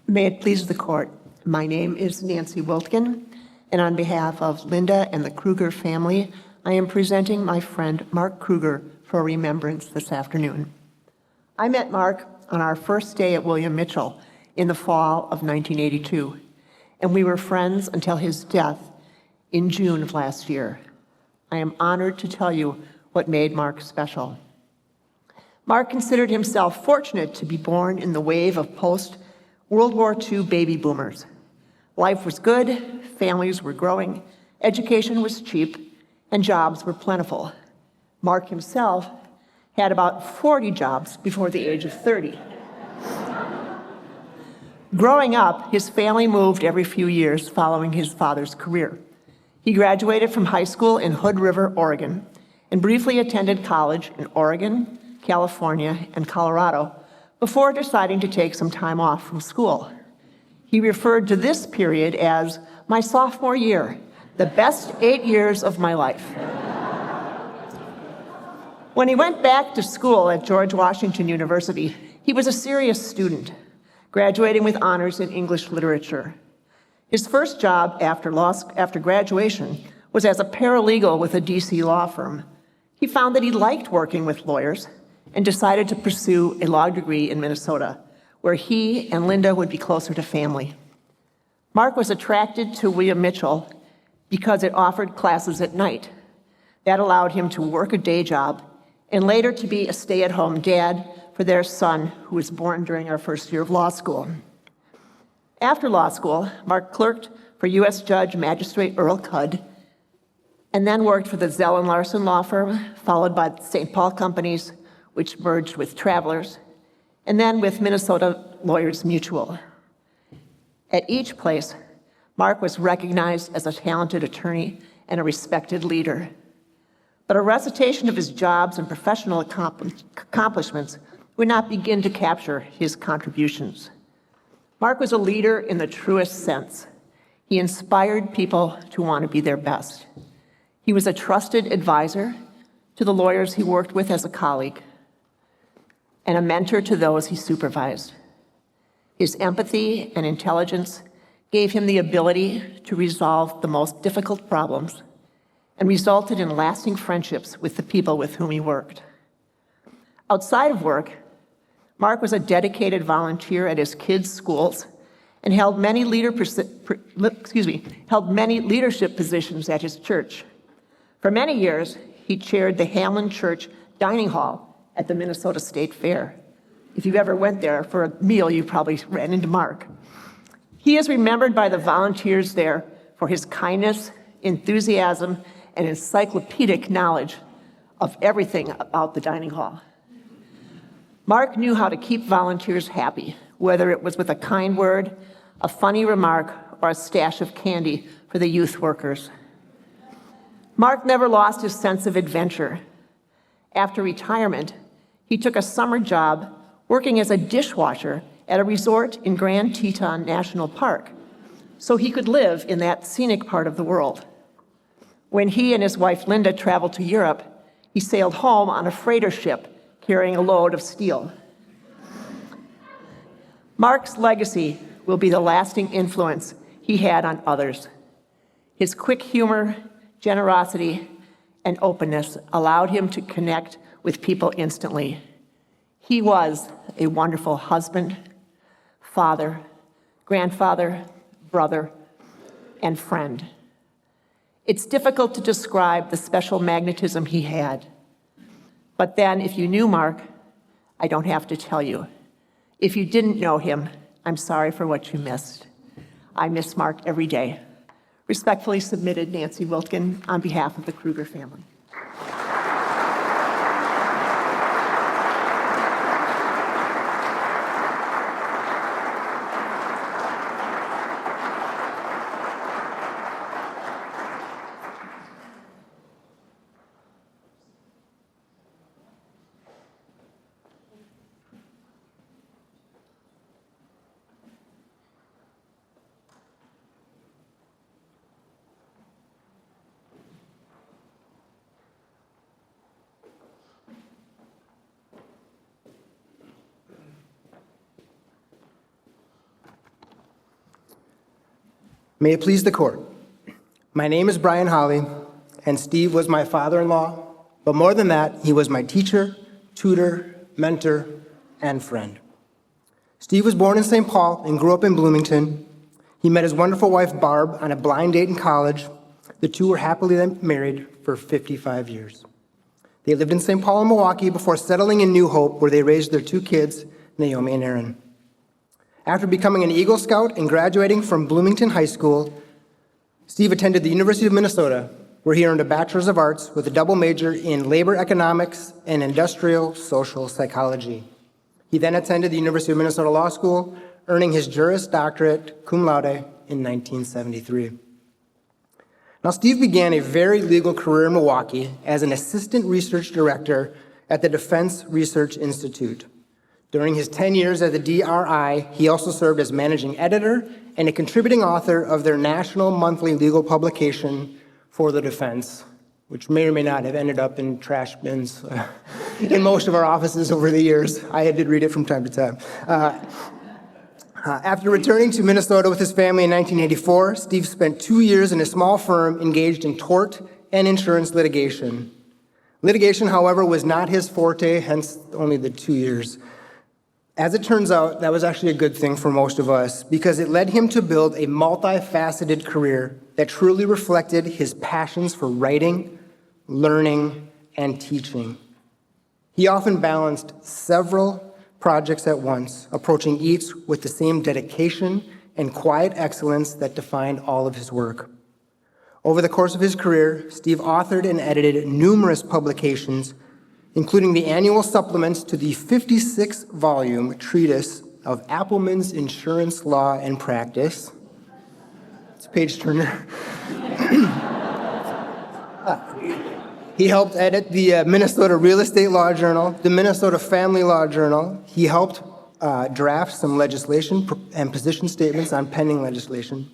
May it please the court. My name is Nancy Wiltgen, and on behalf of Linda and the Kruger family, I am presenting my friend Mark Kruger for remembrance this afternoon. I met Mark on our first day at William Mitchell in the fall of 1982, and we were friends until his death in June of last year. I am honored to tell you what made Mark special. Mark considered himself fortunate to be born in the wave of post-World War II baby boomers. Life was good, families were growing, education was cheap, and jobs were plentiful. Mark himself had about 40 jobs before the age of 30. Growing up, his family moved every few years following his father's career. He graduated from high school in Hood River, Oregon, and briefly attended college in Oregon, California, and Colorado before deciding to take some time off from school. He referred to this period as my sophomore year, the best 8 years of my life. When he went back to school at George Washington University, he was a serious student, graduating with honors in English literature. His first job after graduation was as a paralegal with a DC law firm. He found that he liked working with lawyers and decided to pursue a law degree in Minnesota, where he and Linda would be closer to family. Mark was attracted to William Mitchell because it offered classes at night. That allowed him to work a day job and later to be a stay-at-home dad for their son, who was born during our first year of law school. After law school, Mark clerked for U.S. Judge Magistrate Earl Cudd, and then worked for the Zell & Larson law firm, followed by the St. Paul companies, which merged with Travelers, and then with Minnesota Lawyers Mutual. At each place, Mark was recognized as a talented attorney and a respected leader. But a recitation of his jobs and professional accomplishments would not begin to capture his contributions. Mark was a leader in the truest sense. He inspired people to want to be their best. He was a trusted advisor to the lawyers he worked with as a colleague, and a mentor to those he supervised. His empathy and intelligence gave him the ability to resolve the most difficult problems and resulted in lasting friendships with the people with whom he worked. Outside of work, Mark was a dedicated volunteer at his kids' schools and held many leadership positions at his church. For many years, he chaired the Hamlin Church Dining Hall at the Minnesota State Fair. If you ever went there for a meal, you probably ran into Mark. He is remembered by the volunteers there for his kindness, enthusiasm, and encyclopedic knowledge of everything about the dining hall. Mark knew how to keep volunteers happy, whether it was with a kind word, a funny remark, or a stash of candy for the youth workers. Mark never lost his sense of adventure. After retirement, he took a summer job working as a dishwasher at a resort in Grand Teton National Park, so he could live in that scenic part of the world. When he and his wife Linda traveled to Europe, he sailed home on a freighter ship carrying a load of steel. Mark's legacy will be the lasting influence he had on others. His quick humor, generosity, and openness allowed him to connect with people instantly. He was a wonderful husband, father, grandfather, brother, and friend. It's difficult to describe the special magnetism he had. But then, if you knew Mark, I don't have to tell you. If you didn't know him, I'm sorry for what you missed. I miss Mark every day. Respectfully submitted, Nancy Wiltgen, on behalf of the Kruger family. May it please the court. My name is Brian Holly, and Steve was my father-in-law, but more than that, he was my teacher, tutor, mentor, and friend. Steve was born in St. Paul and grew up in Bloomington. He met his wonderful wife, Barb, on a blind date in college. The two were happily married for 55 years. They lived in St. Paul and Milwaukee before settling in New Hope, where they raised their two kids, Naomi and Aaron. After becoming an Eagle Scout and graduating from Bloomington High School, Steve attended the University of Minnesota, where he earned a Bachelor's of Arts with a double major in labor economics and industrial social psychology. He then attended the University of Minnesota Law School, earning his Juris Doctorate cum laude in 1973. Now, Steve began a very legal career in Milwaukee as an assistant research director at the Defense Research Institute. During his 10 years at the DRI, he also served as managing editor and a contributing author of their national monthly legal publication, For the Defense, which may or may not have ended up in trash bins in most of our offices over the years. I did read it from time to time. After returning to Minnesota with his family in 1984, Steve spent 2 years in a small firm engaged in tort and insurance litigation. Litigation, however, was not his forte, hence only the 2 years. As it turns out, that was actually a good thing for most of us because it led him to build a multifaceted career that truly reflected his passions for writing, learning, and teaching. He often balanced several projects at once, approaching each with the same dedication and quiet excellence that defined all of his work. Over the course of his career, Steve authored and edited numerous publications, including the annual supplements to the 56-volume treatise of Appleman's Insurance Law and Practice. It's a page-turner. He helped edit the Minnesota Real Estate Law Journal, the Minnesota Family Law Journal. He helped draft some legislation and position statements on pending legislation.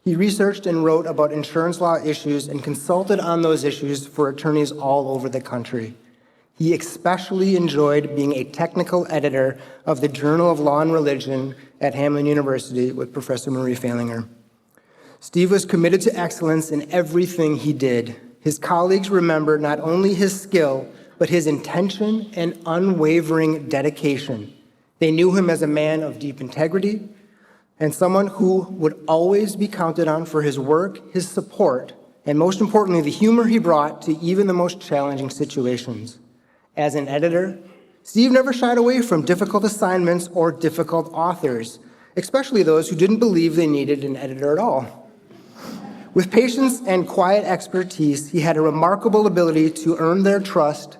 He researched and wrote about insurance law issues and consulted on those issues for attorneys all over the country. He especially enjoyed being a technical editor of the Journal of Law and Religion at Hamline University with Professor Marie Falinger. Steve was committed to excellence in everything he did. His colleagues remember not only his skill, but his intention and unwavering dedication. They knew him as a man of deep integrity and someone who would always be counted on for his work, his support, and most importantly, the humor he brought to even the most challenging situations. As an editor, Steve never shied away from difficult assignments or difficult authors, especially those who didn't believe they needed an editor at all. With patience and quiet expertise, he had a remarkable ability to earn their trust,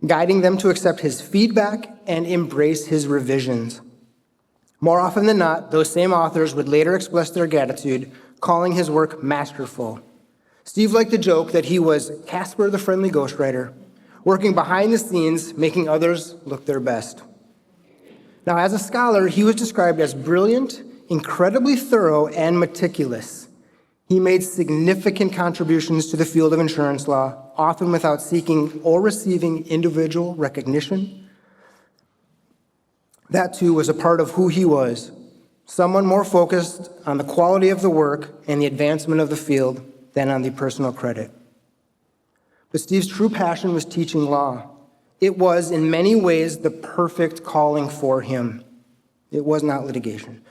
guiding them to accept his feedback and embrace his revisions. More often than not, those same authors would later express their gratitude, calling his work masterful. Steve liked to joke that he was Casper the Friendly Ghostwriter, working behind the scenes, making others look their best. Now, as a scholar, he was described as brilliant, incredibly thorough, and meticulous. He made significant contributions to the field of insurance law, often without seeking or receiving individual recognition. That, too, was a part of who he was, someone more focused on the quality of the work and the advancement of the field than on the personal credit. But Steve's true passion was teaching law. It was, in many ways, the perfect calling for him. It was not litigation.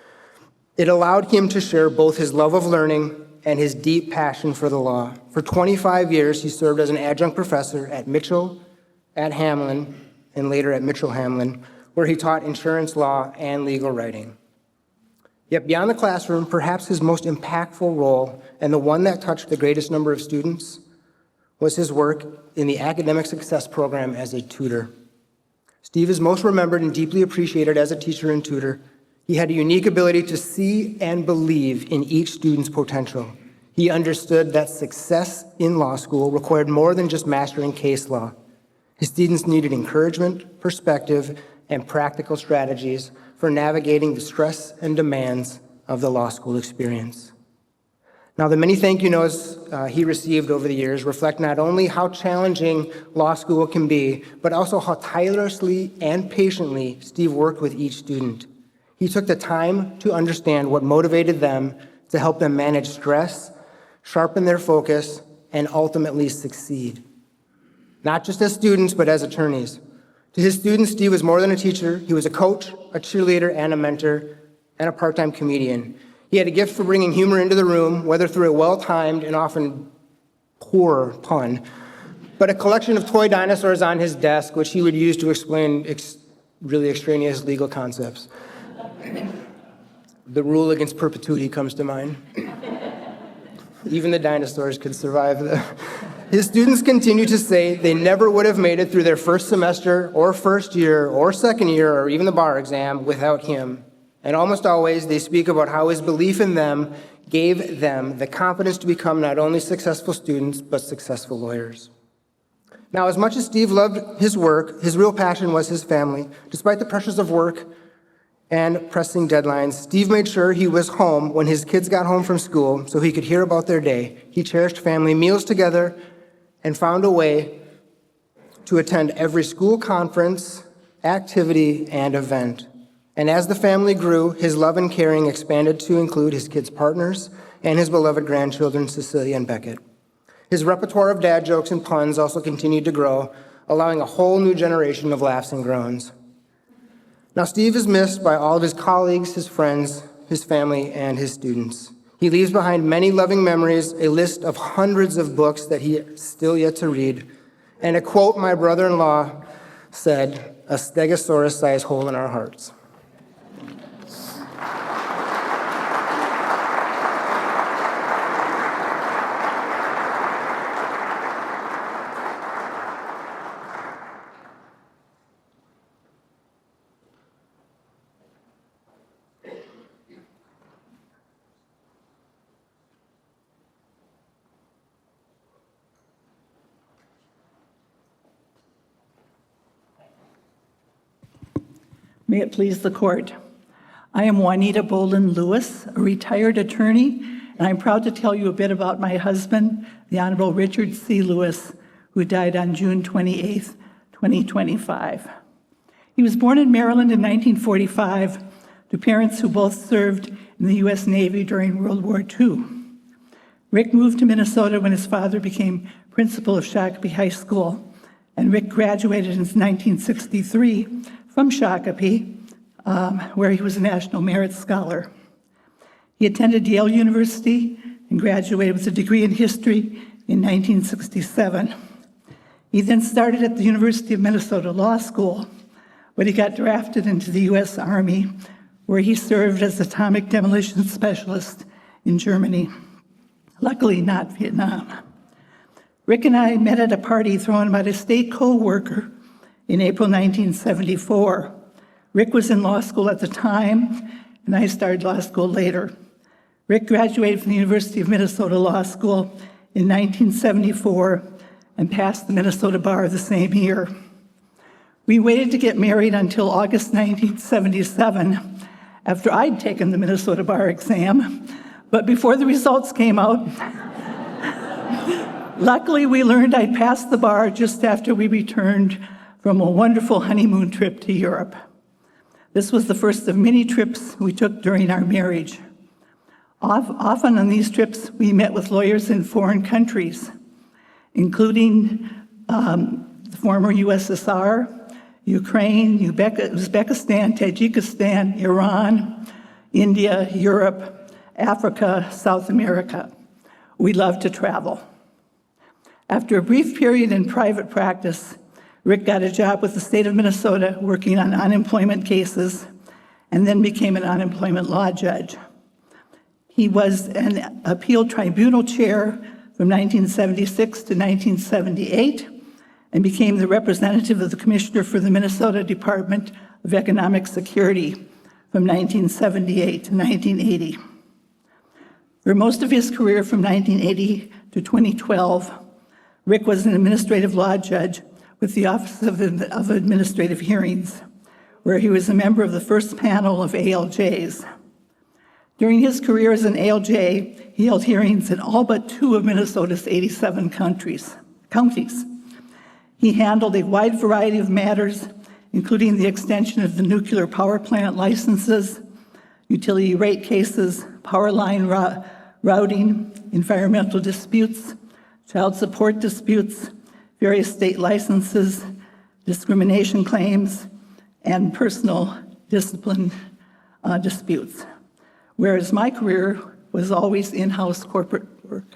It allowed him to share both his love of learning and his deep passion for the law. For 25 years, he served as an adjunct professor at Mitchell, at Hamline, and later at Mitchell-Hamline, where he taught insurance law and legal writing. Yet beyond the classroom, perhaps his most impactful role, and the one that touched the greatest number of students, was his work in the Academic Success Program as a tutor. Steve is most remembered and deeply appreciated as a teacher and tutor. He had a unique ability to see and believe in each student's potential. He understood that success in law school required more than just mastering case law. His students needed encouragement, perspective, and practical strategies for navigating the stress and demands of the law school experience. Now, the many thank you notes he received over the years reflect not only how challenging law school can be, but also how tirelessly and patiently Steve worked with each student. He took the time to understand what motivated them to help them manage stress, sharpen their focus, and ultimately succeed. Not just as students, but as attorneys. To his students, Steve was more than a teacher. He was a coach, a cheerleader, and a mentor, and a part-time comedian. He had a gift for bringing humor into the room, whether through a well-timed and often poor pun, but a collection of toy dinosaurs on his desk, which he would use to explain really extraneous legal concepts. The rule against perpetuity comes to mind. Even the dinosaurs could survive the... His students continue to say they never would have made it through their first semester or first year or second year or even the bar exam without him. And almost always they speak about how his belief in them gave them the confidence to become not only successful students, but successful lawyers. Now, as much as Steve loved his work, his real passion was his family. Despite the pressures of work and pressing deadlines, Steve made sure he was home when his kids got home from school so he could hear about their day. He cherished family meals together and found a way to attend every school conference, activity, and event. And as the family grew, his love and caring expanded to include his kids' partners and his beloved grandchildren, Cecilia and Beckett. His repertoire of dad jokes and puns also continued to grow, allowing a whole new generation of laughs and groans. Now, Steve is missed by all of his colleagues, his friends, his family, and his students. He leaves behind many loving memories, a list of hundreds of books that he is still yet to read, and a quote my brother-in-law said, "a stegosaurus-sized hole in our hearts." May it please the court. I am Juanita Bolin Lewis, a retired attorney, and I'm proud to tell you a bit about my husband, the Honorable Richard C. Lewis, who died on June 28, 2025. He was born in Maryland in 1945 to parents who both served in the U.S. Navy during World War II. Rick moved to Minnesota when his father became principal of Shakopee High School, and Rick graduated in 1963 from Shakopee, where he was a National Merit Scholar. He attended Yale University and graduated with a degree in history in 1967. He then started at the University of Minnesota Law School, but he got drafted into the U.S. Army, where he served as atomic demolition specialist in Germany. Luckily, not Vietnam. Rick and I met at a party thrown by a state co-worker in April 1974. Rick was in law school at the time, and I started law school later. Rick graduated from the University of Minnesota Law School in 1974 and passed the Minnesota bar the same year. We waited to get married until August 1977, after I'd taken the Minnesota bar exam, but before the results came out, luckily we learned I'd passed the bar just after we returned from a wonderful honeymoon trip to Europe. This was the first of many trips we took during our marriage. Often on these trips, we met with lawyers in foreign countries, including the former USSR, Ukraine, Uzbekistan, Tajikistan, Iran, India, Europe, Africa, South America. We love to travel. After a brief period in private practice, Rick got a job with the state of Minnesota working on unemployment cases and then became an unemployment law judge. He was an appeal tribunal chair from 1976 to 1978 and became the representative of the commissioner for the Minnesota Department of Economic Security from 1978 to 1980. For most of his career from 1980 to 2012, Rick was an administrative law judge with the Office of Administrative Hearings, where he was a member of the first panel of ALJs. During his career as an ALJ, he held hearings in all but 2 of Minnesota's 87 counties. He handled a wide variety of matters, including the extension of the nuclear power plant licenses, utility rate cases, power line routing, environmental disputes, child support disputes, various state licenses, discrimination claims, and personal discipline disputes, whereas my career was always in-house corporate work.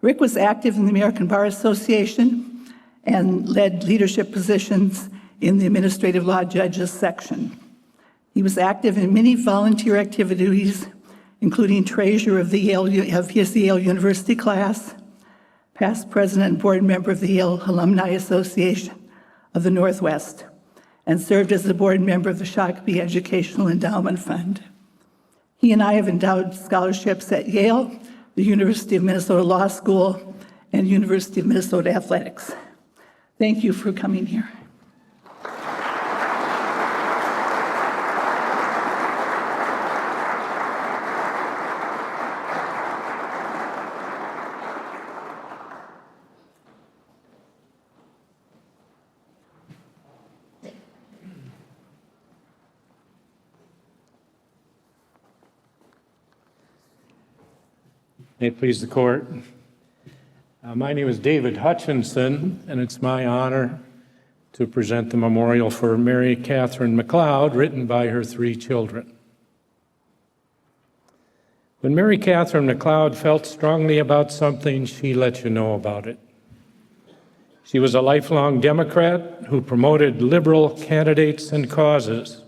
Rick was active in the American Bar Association and led leadership positions in the Administrative Law Judges section. He was active in many volunteer activities, including treasurer of his Yale University class, past president and board member of the Yale Alumni Association of the Northwest, and served as the board member of the Shakopee Educational Endowment Fund. He and I have endowed scholarships at Yale, the University of Minnesota Law School, and University of Minnesota Athletics. Thank you for coming here. May it please the court. My name is David Hutchinson, and it's my honor to present the memorial for Mary Catherine McLeod, written by her 3 children. When Mary Catherine McLeod felt strongly about something, she let you know about it. She was a lifelong Democrat who promoted liberal candidates and causes.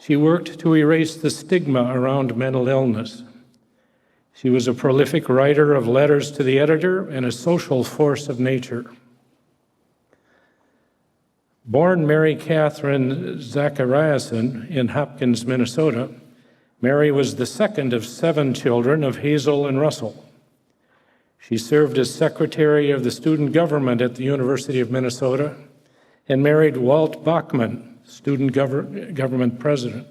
She worked to erase the stigma around mental illness. She was a prolific writer of letters to the editor and a social force of nature. Born Mary Catherine Zachariason in Hopkins, Minnesota, Mary was the second of 7 children of Hazel and Russell. She served as secretary of the student government at the University of Minnesota and married Walt Bachman, student government president.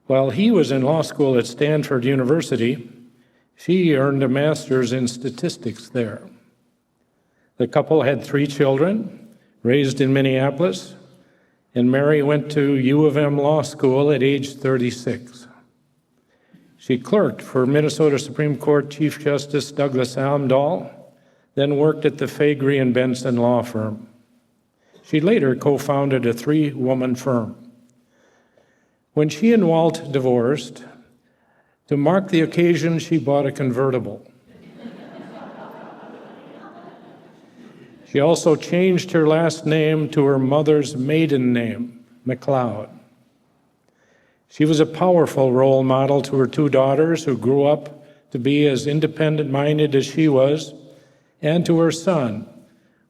While he was in law school at Stanford University, she earned a master's in statistics there. The couple had 3 children, raised in Minneapolis, and Mary went to U of M Law School at age 36. She clerked for Minnesota Supreme Court Chief Justice Douglas Amdahl, then worked at the Faegre and Benson law firm. She later co-founded a 3-woman firm. When she and Walt divorced, to mark the occasion, she bought a convertible. She also changed her last name to her mother's maiden name, McLeod. She was a powerful role model to her 2 daughters, who grew up to be as independent-minded as she was, and to her son,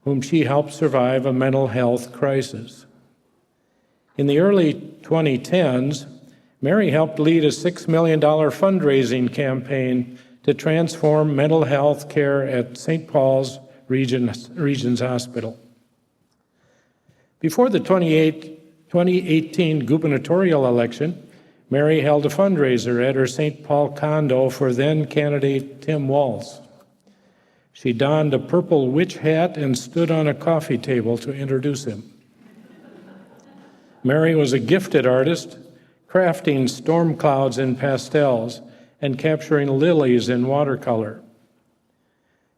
whom she helped survive a mental health crisis. In the early 2010s, Mary helped lead a $6 million fundraising campaign to transform mental health care at St. Paul's Regions Hospital. Before the 2018 gubernatorial election, Mary held a fundraiser at her St. Paul condo for then-candidate Tim Walz. She donned a purple witch hat and stood on a coffee table to introduce him. Mary was a gifted artist, crafting storm clouds in pastels and capturing lilies in watercolor.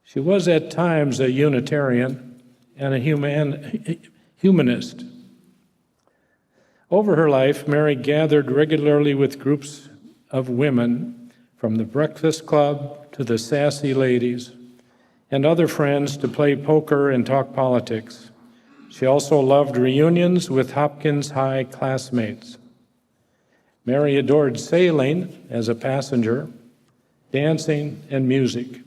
She was at times a Unitarian and a humanist. Over her life, Mary gathered regularly with groups of women, from the Breakfast Club to the Sassy Ladies, and other friends to play poker and talk politics. She also loved reunions with Hopkins High classmates. Mary adored sailing as a passenger, dancing, and music.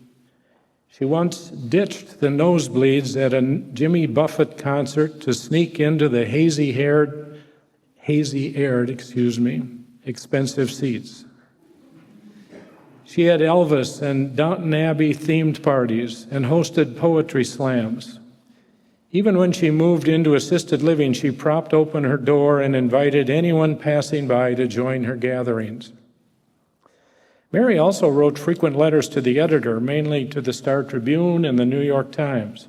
She once ditched the nosebleeds at a Jimmy Buffett concert to sneak into the hazy-aired, expensive seats. She had Elvis and Downton Abbey themed parties and hosted poetry slams. Even when she moved into assisted living, she propped open her door and invited anyone passing by to join her gatherings. Mary also wrote frequent letters to the editor, mainly to the Star Tribune and the New York Times.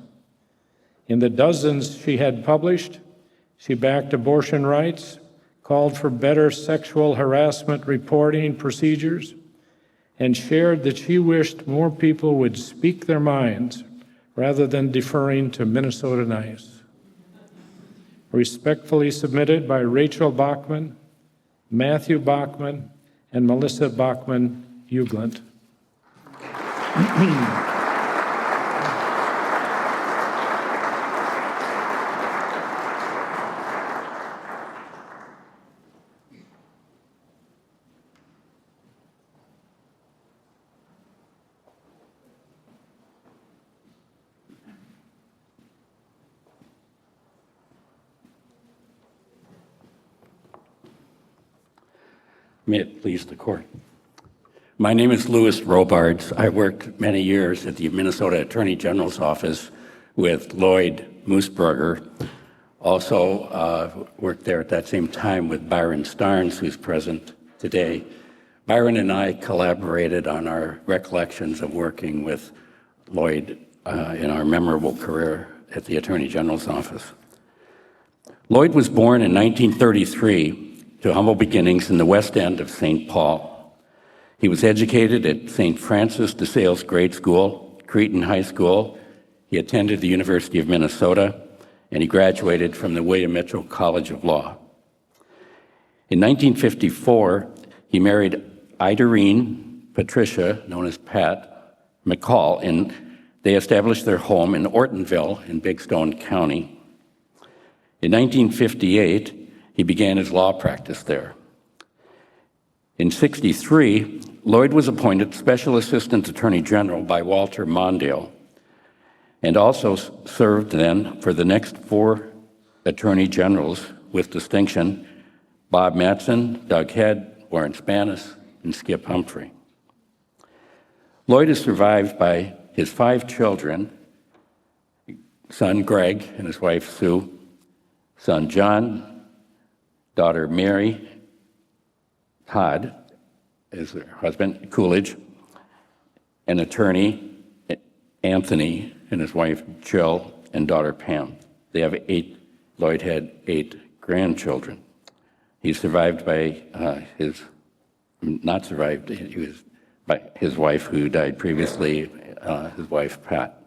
In the dozens she had published, she backed abortion rights, called for better sexual harassment reporting procedures, and shared that she wished more people would speak their minds rather than deferring to Minnesota Nice. Respectfully submitted by Rachel Bachman, Matthew Bachman, and Melissa Bachman-Uglant. May it please the court. My name is Louis Robards. I worked many years at the Minnesota Attorney General's office with Lloyd Moosberger. Also worked there at that same time with Byron Starnes, who's present today. Byron and I collaborated on our recollections of working with Lloyd in our memorable career at the Attorney General's office. Lloyd was born in 1933 to humble beginnings in the West End of St. Paul. He was educated at St. Francis de Sales Grade School, Cretin High School. He attended the University of Minnesota, and he graduated from the William Mitchell College of Law. In 1954, he married Idarine Patricia, known as Pat, McCall, and they established their home in Ortonville in Big Stone County. In 1958, he began his law practice there. In 1963, Lloyd was appointed Special Assistant Attorney General by Walter Mondale, and also served then for the next 4 Attorney Generals with distinction: Bob Mattson, Doug Head, Warren Spanis, and Skip Humphrey. Lloyd is survived by his 5 children: son Greg and his wife Sue, son John, daughter Mary, Todd is their husband, Coolidge, an attorney, Anthony, and his wife Jill, and daughter Pam. They have 8, Lloyd had 8 grandchildren. He's survived by he was by his wife who died previously, his wife Pat.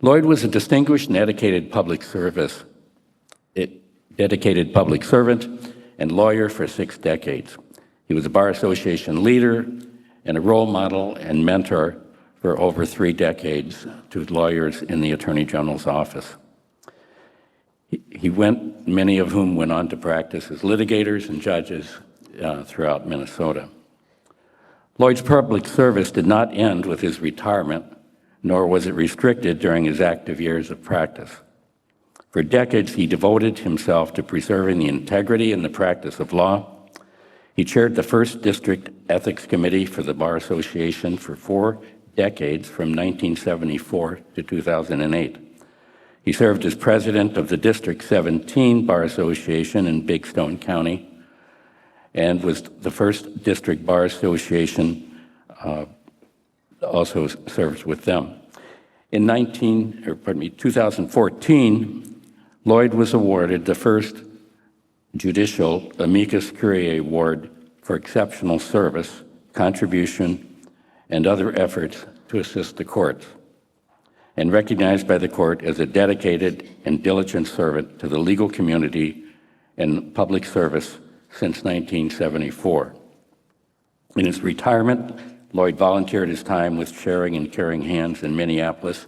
Lloyd was a distinguished and dedicated public servant and lawyer for 6 decades. He was a Bar Association leader and a role model and mentor for over 3 decades to lawyers in the Attorney General's office. Many of whom went on to practice as litigators and judges throughout Minnesota. Lloyd's public service did not end with his retirement, nor was it restricted during his active years of practice. For decades, he devoted himself to preserving the integrity and the practice of law. He chaired the First District Ethics Committee for the Bar Association for 4 decades, from 1974 to 2008. He served as president of the District 17 Bar Association in Big Stone County, and was the first District Bar Association, also served with them. In 2014, Lloyd was awarded the first Judicial Amicus Curiae Award for exceptional service, contribution, and other efforts to assist the courts, and recognized by the court as a dedicated and diligent servant to the legal community and public service since 1974. In his retirement, Lloyd volunteered his time with Sharing and Caring Hands in Minneapolis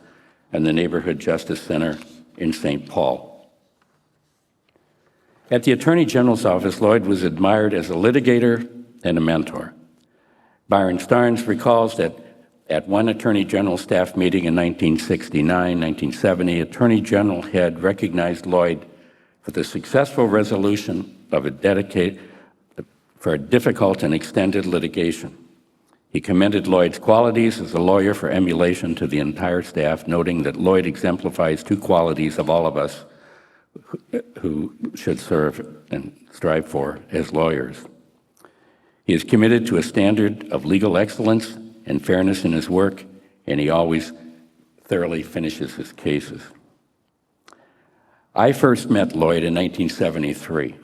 and the Neighborhood Justice Center in St. Paul. At the Attorney General's office, Lloyd was admired as a litigator and a mentor. Byron Starnes recalls that at one Attorney General staff meeting in 1969-1970, Attorney General Head recognized Lloyd for the successful resolution of a difficult and extended litigation. He commended Lloyd's qualities as a lawyer for emulation to the entire staff, noting that Lloyd exemplifies 2 qualities of all of us who should serve and strive for as lawyers. He is committed to a standard of legal excellence and fairness in his work, and he always thoroughly finishes his cases. I first met Lloyd in 1973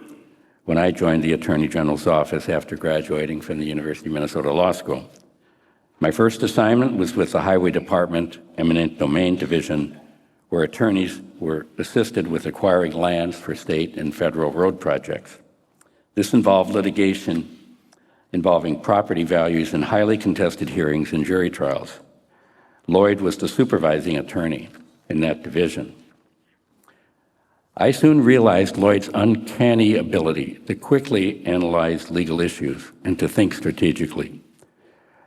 when I joined the Attorney General's office after graduating from the University of Minnesota Law School. My first assignment was with the Highway Department Eminent Domain Division, where attorneys were assisted with acquiring lands for state and federal road projects. This involved litigation involving property values in highly contested hearings and jury trials. Lloyd was the supervising attorney in that division. I soon realized Lloyd's uncanny ability to quickly analyze legal issues and to think strategically.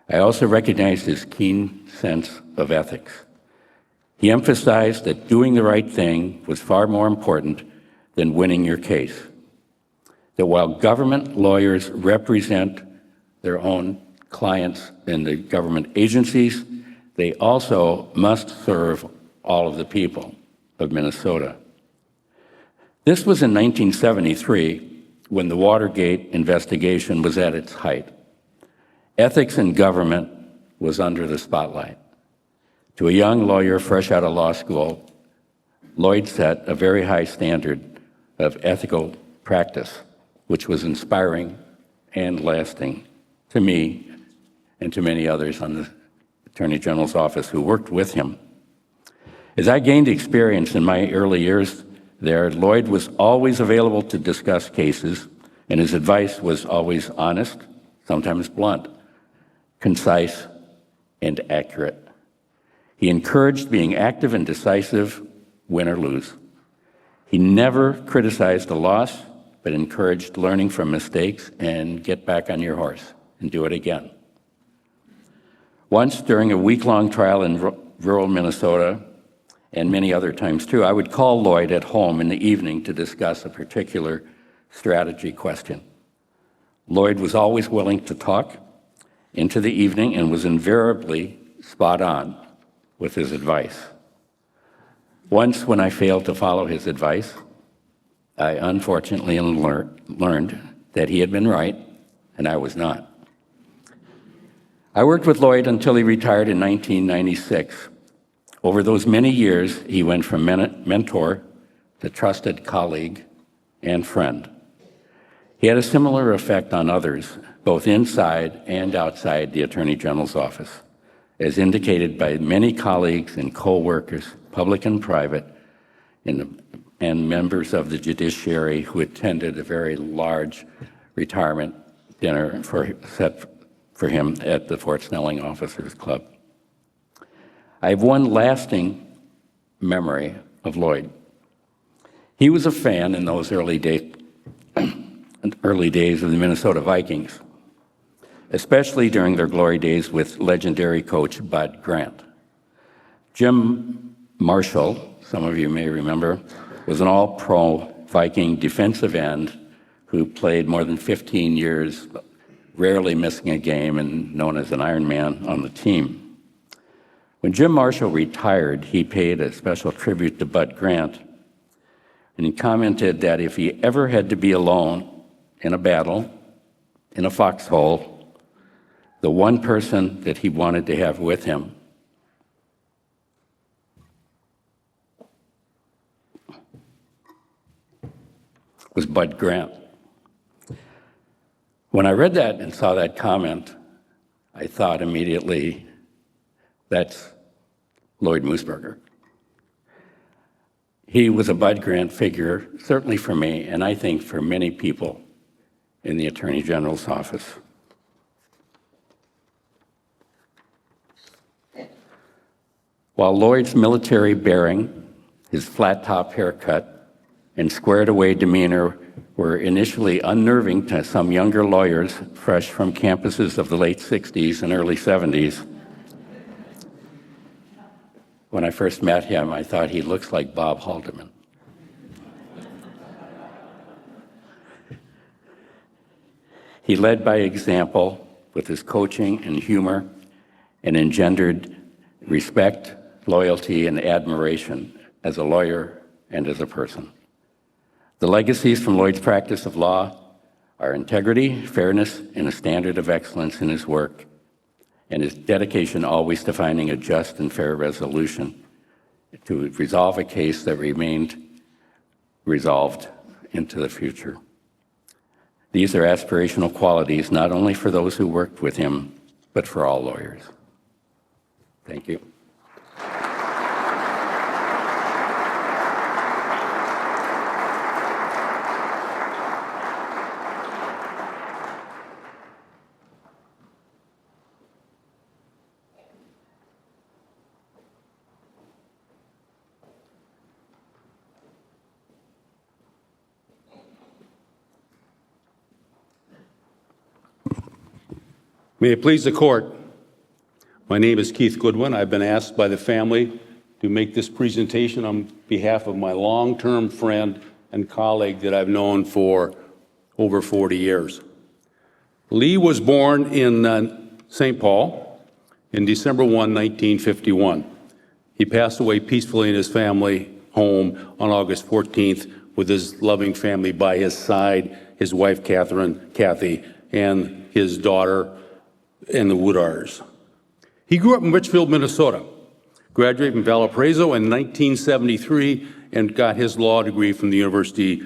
I also recognized his keen sense of ethics. He emphasized that doing the right thing was far more important than winning your case. That while government lawyers represent their own clients in the government agencies, they also must serve all of the people of Minnesota. This was in 1973, when the Watergate investigation was at its height. Ethics in government was under the spotlight. To a young lawyer fresh out of law school, Lloyd set a very high standard of ethical practice, which was inspiring and lasting to me and to many others on the Attorney General's office who worked with him. As I gained experience in my early years there, Lloyd was always available to discuss cases, and his advice was always honest, sometimes blunt, concise, and accurate. He encouraged being active and decisive, win or lose. He never criticized a loss, but encouraged learning from mistakes and get back on your horse and do it again. Once, during a week-long trial in rural Minnesota, and many other times too, I would call Lloyd at home in the evening to discuss a particular strategy question. Lloyd was always willing to talk into the evening and was invariably spot on with his advice. Once, when I failed to follow his advice, I unfortunately learned that he had been right and I was not. I worked with Lloyd until he retired in 1996. Over those many years, he went from mentor to trusted colleague and friend. He had a similar effect on others, both inside and outside the Attorney General's office, as indicated by many colleagues and co-workers, public and private, and members of the judiciary who attended a very large retirement dinner set for him at the Fort Snelling Officers Club. I have one lasting memory of Lloyd. He was a fan in those early days of the Minnesota Vikings, especially during their glory days with legendary coach Bud Grant. Jim Marshall, some of you may remember, was an all-pro Viking defensive end who played more than 15 years, rarely missing a game, and known as an Iron Man on the team. When Jim Marshall retired, he paid a special tribute to Bud Grant, and he commented that if he ever had to be alone in a battle, in a foxhole, the one person that he wanted to have with him was Bud Grant. When I read that and saw that comment, I thought immediately, that's Lloyd Moosberger. He was a Bud Grant figure, certainly for me, and I think for many people in the Attorney General's office. While Lloyd's military bearing, his flat-top haircut, and squared-away demeanor were initially unnerving to some younger lawyers fresh from campuses of the late 60s and early 70s, when I first met him, I thought he looks like Bob Haldeman. He led by example with his coaching and humor and engendered respect, loyalty, and admiration as a lawyer and as a person. The legacies from Lloyd's practice of law are integrity, fairness, and a standard of excellence in his work, and his dedication always to finding a just and fair resolution to resolve a case that remained resolved into the future. These are aspirational qualities not only for those who worked with him, but for all lawyers. Thank you. May it please the court, my name is Keith Goodwin. I've been asked by the family to make this presentation on behalf of my long-term friend and colleague that I've known for over 40 years. Lee was born in St. Paul in December 1, 1951. He passed away peacefully in his family home on August 14th with his loving family by his side, his wife Kathy, and his daughter, and the Woodars. He grew up in Richfield, Minnesota, graduated from Valparaiso in 1973, and got his law degree from the University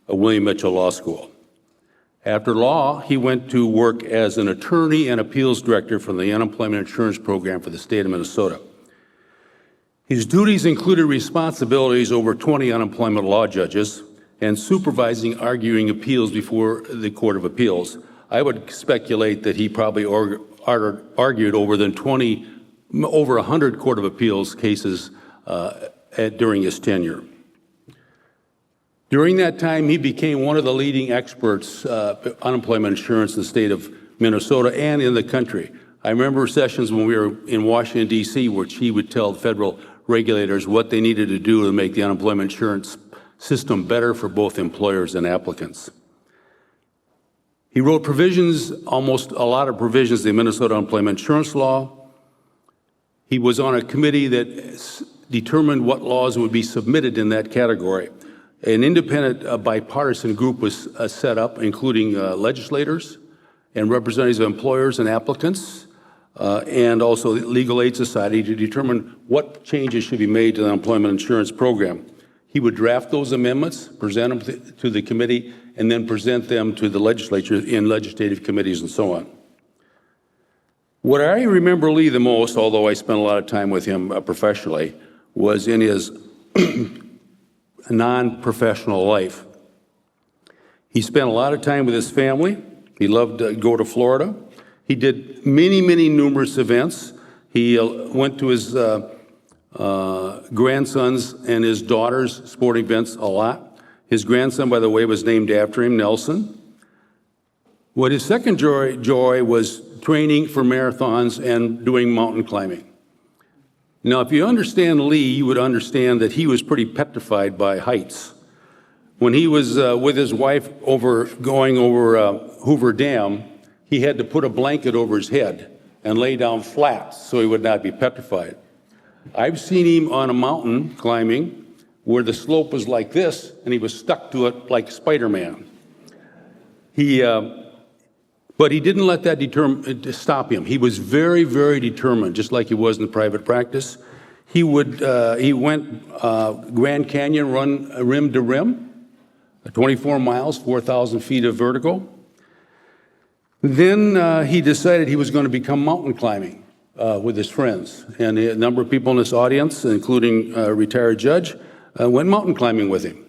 of William Mitchell Law School. After law, he went to work as an attorney and appeals director for the unemployment insurance program for the state of Minnesota. His duties included responsibilities over 20 unemployment law judges and supervising arguing appeals before the Court of Appeals. I would speculate that he probably argued over 100 Court of Appeals cases during his tenure. During that time, he became one of the leading experts unemployment insurance in the state of Minnesota and in the country. I remember sessions when we were in Washington, D.C., where he would tell federal regulators what they needed to do to make the unemployment insurance system better for both employers and applicants. He wrote provisions, almost a lot of provisions, of the Minnesota unemployment insurance law. He was on a committee that determined what laws would be submitted in that category. An independent bipartisan group was set up, including legislators and representatives of employers and applicants, and also the Legal Aid Society to determine what changes should be made to the unemployment insurance program. He would draft those amendments, present them to the committee, and then present them to the legislature in legislative committees and so on. What I remember Lee the most, although I spent a lot of time with him professionally, was in his non-professional life. He spent a lot of time with his family. He loved to go to Florida. He did many numerous events. He went to his grandsons and his daughter's sporting events a lot. His grandson, by the way, was named after him, Nelson. What his second joy was training for marathons and doing mountain climbing. Now, if you understand Lee, you would understand that he was pretty petrified by heights. When he was with his wife going over Hoover Dam, he had to put a blanket over his head and lay down flat so he would not be petrified. I've seen him on a mountain climbing where the slope was like this, and he was stuck to it like Spider-Man. But he didn't let that stop him. He was very determined, just like he was in private practice. He went Grand Canyon run rim to rim, 24 miles, 4,000 feet of vertical. Then he decided he was going to become mountain climbing with his friends. And a number of people in this audience, including a retired judge, went mountain climbing with him.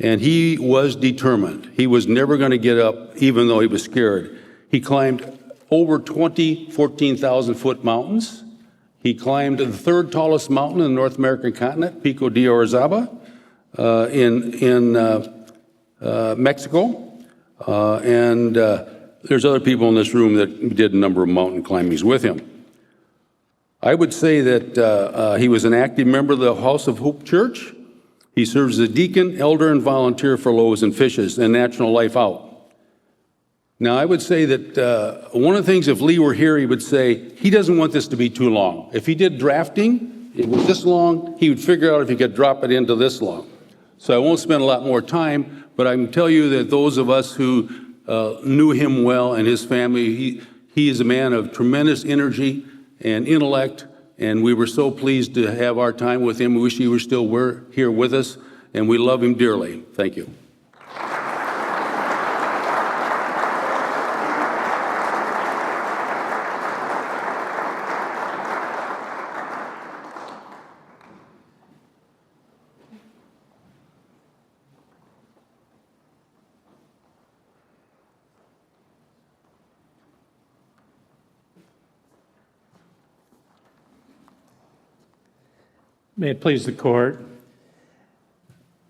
And he was determined. He was never going to get up, even though he was scared. He climbed over 20 14,000-foot mountains. He climbed the third tallest mountain in the North American continent, Pico de Orizaba, in Mexico. And there's other people in this room that did a number of mountain climbings with him. I would say that he was an active member of the House of Hope Church. He serves as a deacon, elder, and volunteer for Loaves and Fishes and National Life Out. Now, I would say that one of the things, if Lee were here, he would say he doesn't want this to be too long. If he did drafting, it was this long, he would figure out if he could drop it into this long. So I won't spend a lot more time, but I can tell you that those of us who knew him well and his family, he is a man of tremendous energy and intellect, and we were so pleased to have our time with him. We wish he were still here with us, and we love him dearly. Thank you. May it please the court.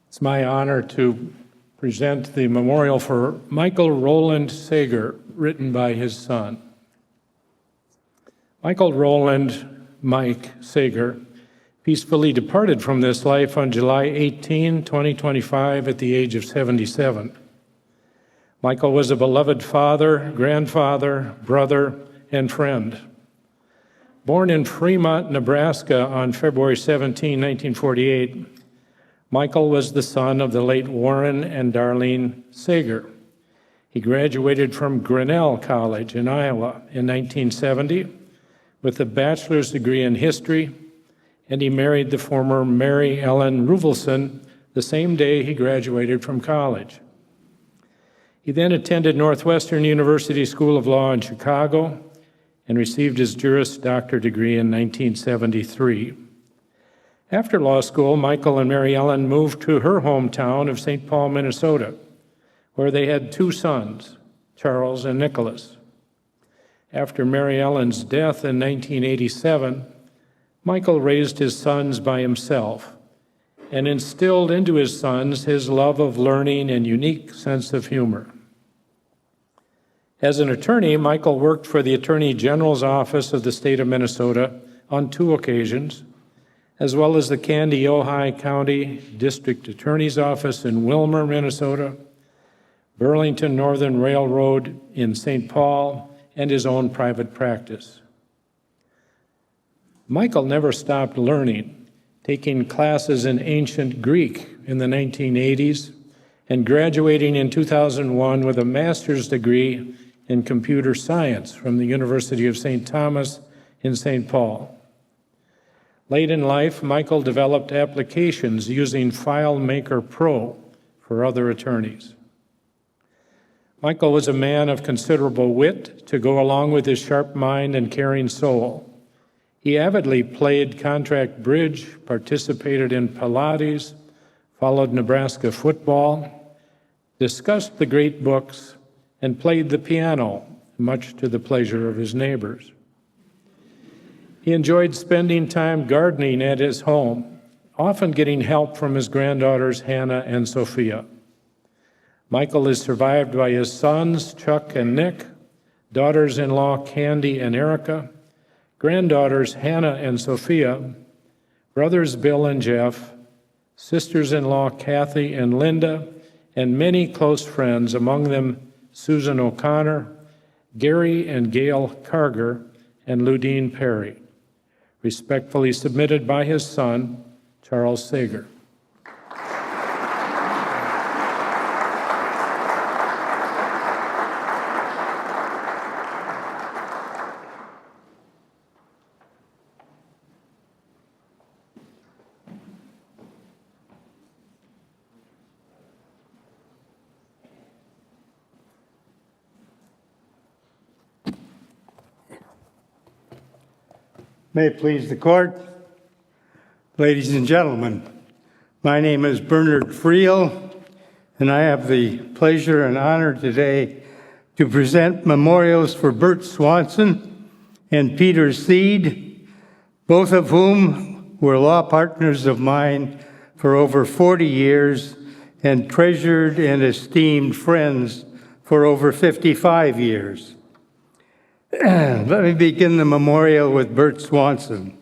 It's my honor to present the memorial for Michael Roland Sager, written by his son. Michael Roland, Mike Sager, peacefully departed from this life on July 18, 2025, at the age of 77. Michael was a beloved father, grandfather, brother, and friend. Born in Fremont, Nebraska on February 17, 1948, Michael was the son of the late Warren and Darlene Sager. He graduated from Grinnell College in Iowa in 1970 with a bachelor's degree in history, and he married the former Mary Ellen Ruvelson the same day he graduated from college. He then attended Northwestern University School of Law in Chicago and received his Juris Doctor degree in 1973. After law school, Michael and Mary Ellen moved to her hometown of St. Paul, Minnesota, where they had 2 sons, Charles and Nicholas. After Mary Ellen's death in 1987, Michael raised his sons by himself and instilled into his sons his love of learning and unique sense of humor. As an attorney, Michael worked for the Attorney General's Office of the state of Minnesota on 2 occasions, as well as the Candy-Ojai County District Attorney's Office in Willmar, Minnesota, Burlington Northern Railroad in St. Paul, and his own private practice. Michael never stopped learning, taking classes in ancient Greek in the 1980s and graduating in 2001 with a master's degree in computer science from the University of St. Thomas in St. Paul. Late in life, Michael developed applications using FileMaker Pro for other attorneys. Michael was a man of considerable wit to go along with his sharp mind and caring soul. He avidly played contract bridge, participated in Pilates, followed Nebraska football, discussed the great books, and played the piano, much to the pleasure of his neighbors. He enjoyed spending time gardening at his home, often getting help from his granddaughters Hannah and Sophia. Michael is survived by his sons, Chuck and Nick, daughters-in-law Candy and Erica, granddaughters Hannah and Sophia, brothers Bill and Jeff, sisters-in-law Kathy and Linda, and many close friends, among them Susan O'Connor, Gary and Gail Carger, and Ludine Perry. Respectfully submitted by his son, Charles Sager. May it please the court, ladies and gentlemen, my name is Bernard Friel, and I have the pleasure and honor today to present memorials for Bert Swanson and Peter Seed, both of whom were law partners of mine for over 40 years and treasured and esteemed friends for over 55 years. Let me begin the memorial with Bert Swanson.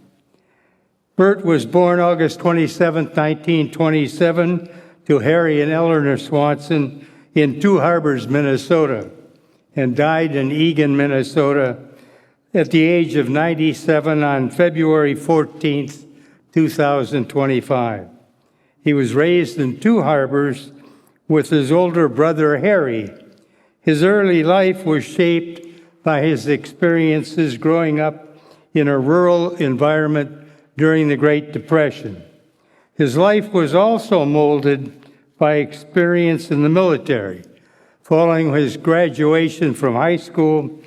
Bert was born August 27, 1927, to Harry and Eleanor Swanson in Two Harbors, Minnesota, and died in Eagan, Minnesota, at the age of 97 on February 14, 2025. He was raised in Two Harbors with his older brother, Harry. His early life was shaped by his experiences growing up in a rural environment during the Great Depression. His life was also molded by experience in the military. Following his graduation from high school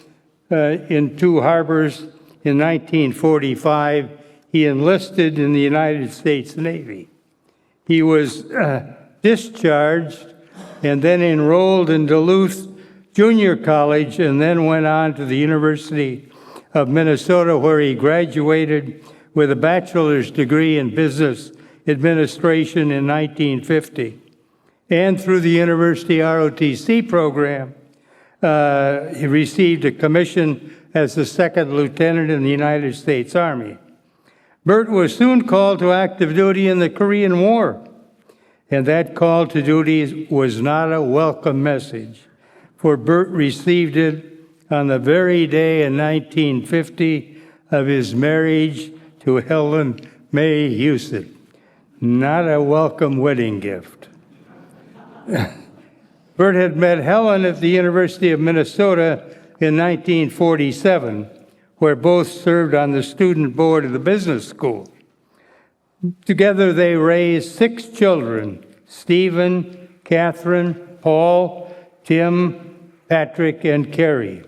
in Two Harbors in 1945, he enlisted in the United States Navy. He was discharged and then enrolled in Duluth Junior College, and then went on to the University of Minnesota, where he graduated with a bachelor's degree in business administration in 1950. And through the University ROTC program, he received a commission as the second lieutenant in the United States Army. Bert was soon called to active duty in the Korean War, and that call to duty was not a welcome message, for Bert received it on the very day in 1950 of his marriage to Helen May Husett. Not a welcome wedding gift. Bert had met Helen at the University of Minnesota in 1947, where both served on the student board of the business school. Together they raised 6 children: Stephen, Catherine, Paul, Tim, Patrick, and Carrie.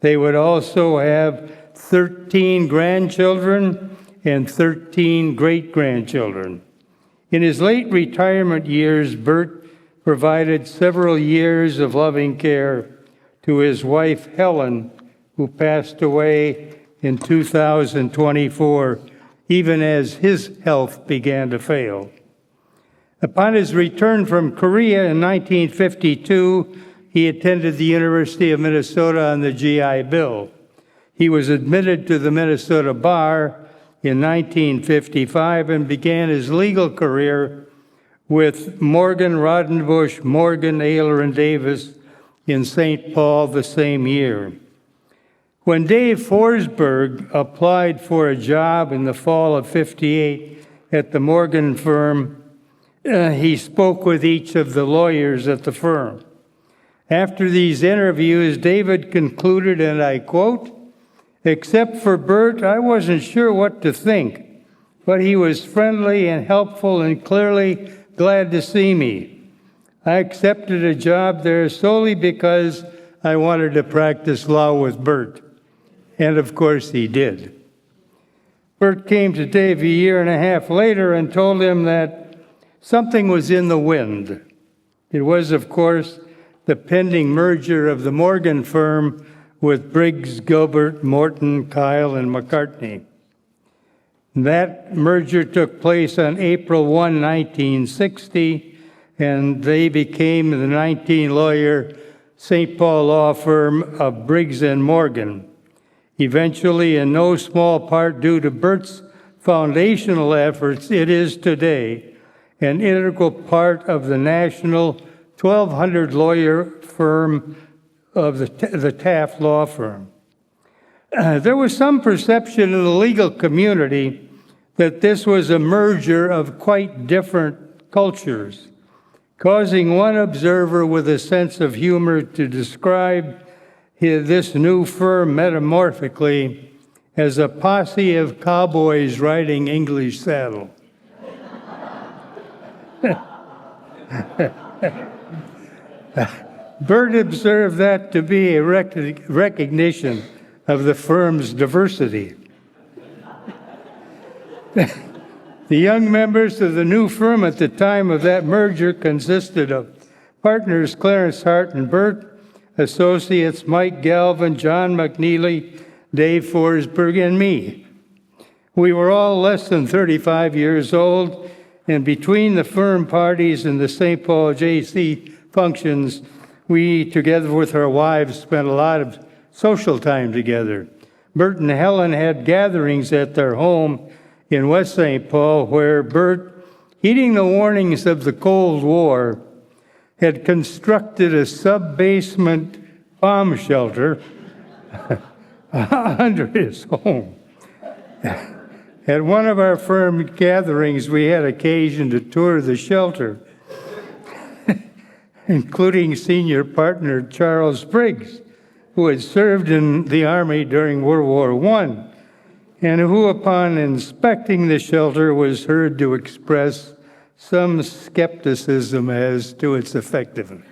They would also have 13 grandchildren and 13 great-grandchildren. In his late retirement years, Bert provided several years of loving care to his wife, Helen, who passed away in 2024, even as his health began to fail. Upon his return from Korea in 1952, he attended the University of Minnesota on the GI Bill. He was admitted to the Minnesota Bar in 1955 and began his legal career with Morgan, Rodenbush, Morgan, Ayler, and Davis in St. Paul the same year. When Dave Forsberg applied for a job in the fall of '58 at the Morgan firm, he spoke with each of the lawyers at the firm. After these interviews, David concluded, and I quote, "Except for Bert, I wasn't sure what to think, but he was friendly and helpful and clearly glad to see me. I accepted a job there solely because I wanted to practice law with Bert." And of course he did. Bert came to Dave a year and a half later and told him that something was in the wind. It was, of course, the pending merger of the Morgan firm with Briggs, Gilbert, Morton, Kyle, and McCartney. That merger took place on April 1, 1960, and they became the 19-lawyer St. Paul law firm of Briggs and Morgan. Eventually, in no small part due to Bert's foundational efforts, it is today an integral part of the national 1,200-lawyer firm of the Taft Law Firm. There was some perception in the legal community that this was a merger of quite different cultures, causing one observer with a sense of humor to describe this new firm metamorphically as a posse of cowboys riding English saddle. Bert observed that to be a recognition of the firm's diversity. The young members of the new firm at the time of that merger consisted of partners Clarence Hart and Bert, associates Mike Galvin, John McNeely, Dave Forsberg, and me. We were all less than 35 years old, and between the firm parties and the St. Paul JC functions, we, together with our wives, spent a lot of social time together. Bert and Helen had gatherings at their home in West St. Paul, where Bert, heeding the warnings of the Cold War, had constructed a sub-basement bomb shelter under his home. At one of our firm gatherings, we had occasion to tour the shelter, including senior partner Charles Briggs, who had served in the Army during World War I, and who, upon inspecting the shelter, was heard to express some skepticism as to its effectiveness.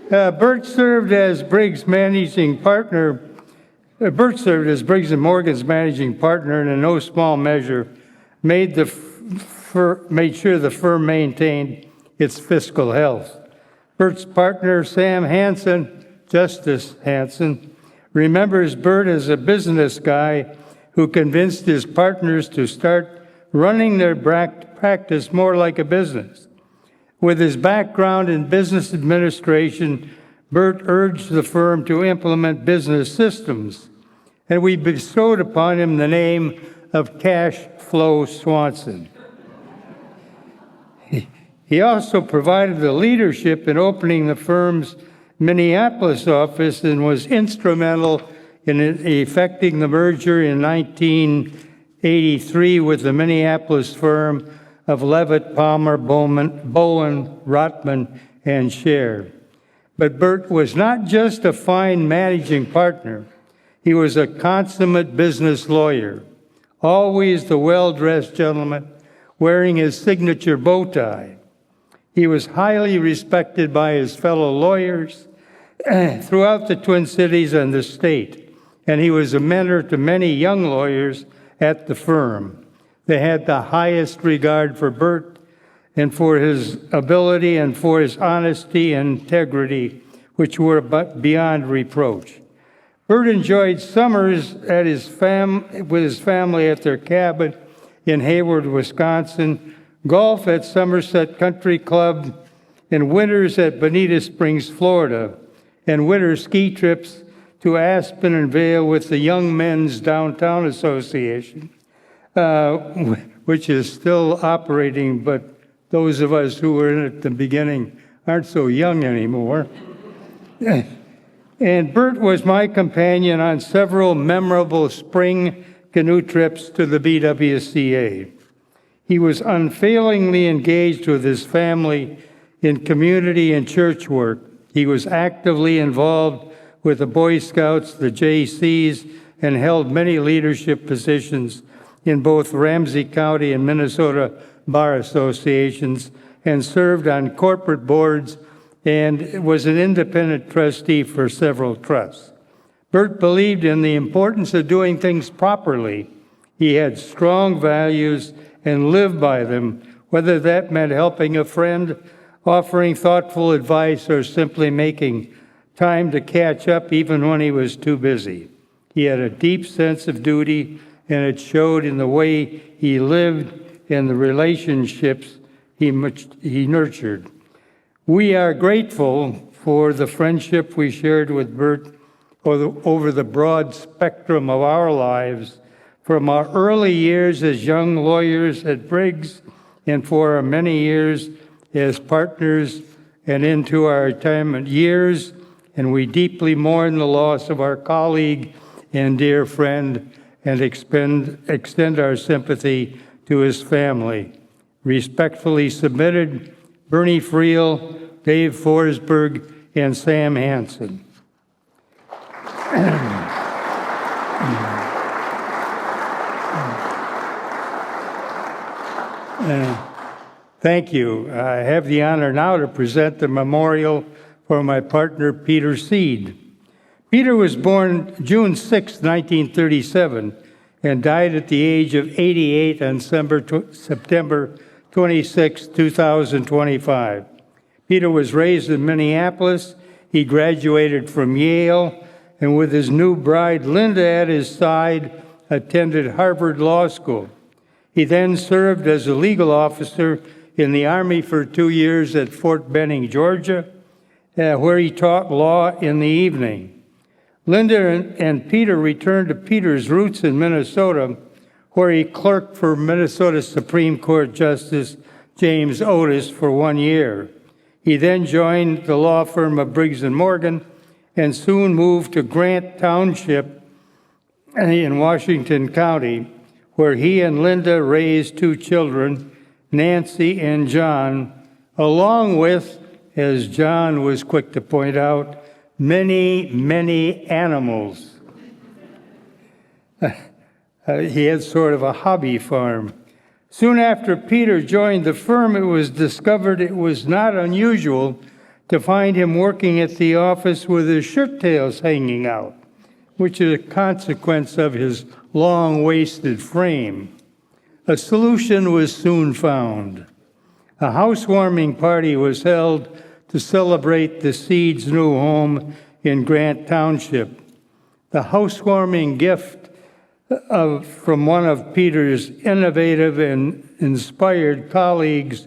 Bert served as Briggs' managing partner. Bert served as Briggs and Morgan's managing partner, and in no small measure made sure the firm maintained its fiscal health. Bert's partner, Sam Hansen, Justice Hansen, remembers Bert as a business guy who convinced his partners to start running their practice more like a business. With his background in business administration, Bert urged the firm to implement business systems, and we bestowed upon him the name of Cash Flow Swanson. He also provided the leadership in opening the firm's Minneapolis office and was instrumental in effecting the merger in 1983 with the Minneapolis firm of Levitt, Palmer, Bowen, Rotman, and Scher. But Bert was not just a fine managing partner. He was a consummate business lawyer, always the well-dressed gentleman wearing his signature bow tie. He was highly respected by his fellow lawyers throughout the Twin Cities and the state, and he was a mentor to many young lawyers at the firm. They had the highest regard for Bert and for his ability and for his honesty and integrity, which were beyond reproach. Bert enjoyed summers at with his family at their cabin in Hayward, Wisconsin, golf at Somerset Country Club, and winters at Bonita Springs, Florida, and winter ski trips to Aspen and Vail with the Young Men's Downtown Association, which is still operating, but those of us who were in it at the beginning aren't so young anymore. And Bert was my companion on several memorable spring canoe trips to the BWCA. He was unfailingly engaged with his family in community and church work. He was actively involved with the Boy Scouts, the JCs, and held many leadership positions in both Ramsey County and Minnesota bar associations, and served on corporate boards and was an independent trustee for several trusts. Bert believed in the importance of doing things properly. He had strong values and lived by them, whether that meant helping a friend, offering thoughtful advice, or simply making time to catch up even when he was too busy. He had a deep sense of duty, and it showed in the way he lived and the relationships he nurtured. We are grateful for the friendship we shared with Bert over the broad spectrum of our lives, from our early years as young lawyers at Briggs and for our many years as partners and into our retirement years, and we deeply mourn the loss of our colleague and dear friend and extend our sympathy to his family. Respectfully submitted, Bernie Friel, Dave Forsberg, and Sam Hansen. Thank you. I have the honor now to present the memorial for my partner, Peter Seed. Peter was born June 6, 1937, and died at the age of 88 on September 26, 2025. Peter was raised in Minneapolis. He graduated from Yale, and with his new bride, Linda, at his side, attended Harvard Law School. He then served as a legal officer in the Army for 2 years at Fort Benning, Georgia, where he taught law in the evening. Linda and Peter returned to Peter's roots in Minnesota, where he clerked for Minnesota Supreme Court Justice James Otis for 1 year. He then joined the law firm of Briggs & Morgan and soon moved to Grant Township in Washington County, where he and Linda raised 2 children, Nancy and John, along with, as John was quick to point out, many, many animals. He had sort of a hobby farm. Soon after Peter joined the firm, it was discovered it was not unusual to find him working at the office with his shirt tails hanging out, which is a consequence of his long-waisted frame. A solution was soon found. A housewarming party was held to celebrate the Seed's new home in Grant Township. The housewarming gift from one of Peter's innovative and inspired colleagues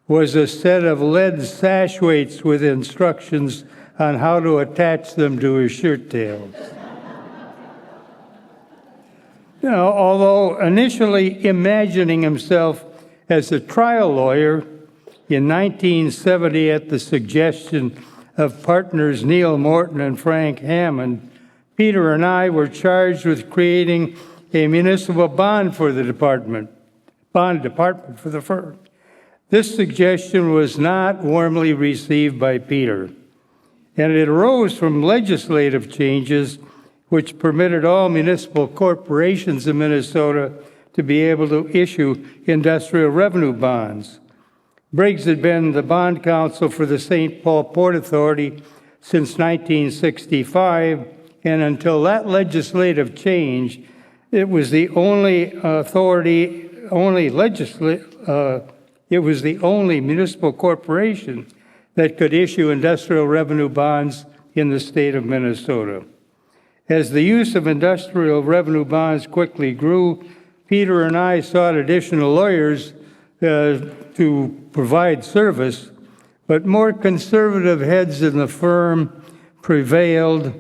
was a set of lead sash weights with instructions on how to attach them to his shirt tails. Although initially imagining himself as a trial lawyer, in 1970, at the suggestion of partners Neil Morton and Frank Hammond, Peter and I were charged with creating a municipal bond for the bond department for the firm. This suggestion was not warmly received by Peter, and it arose from legislative changes which permitted all municipal corporations in Minnesota to be able to issue industrial revenue bonds. Briggs had been the bond counsel for the St. Paul Port Authority since 1965, and until that legislative change, it was the only municipal corporation that could issue industrial revenue bonds in the state of Minnesota. As the use of industrial revenue bonds quickly grew, Peter and I sought additional lawyers to provide service, but more conservative heads in the firm prevailed,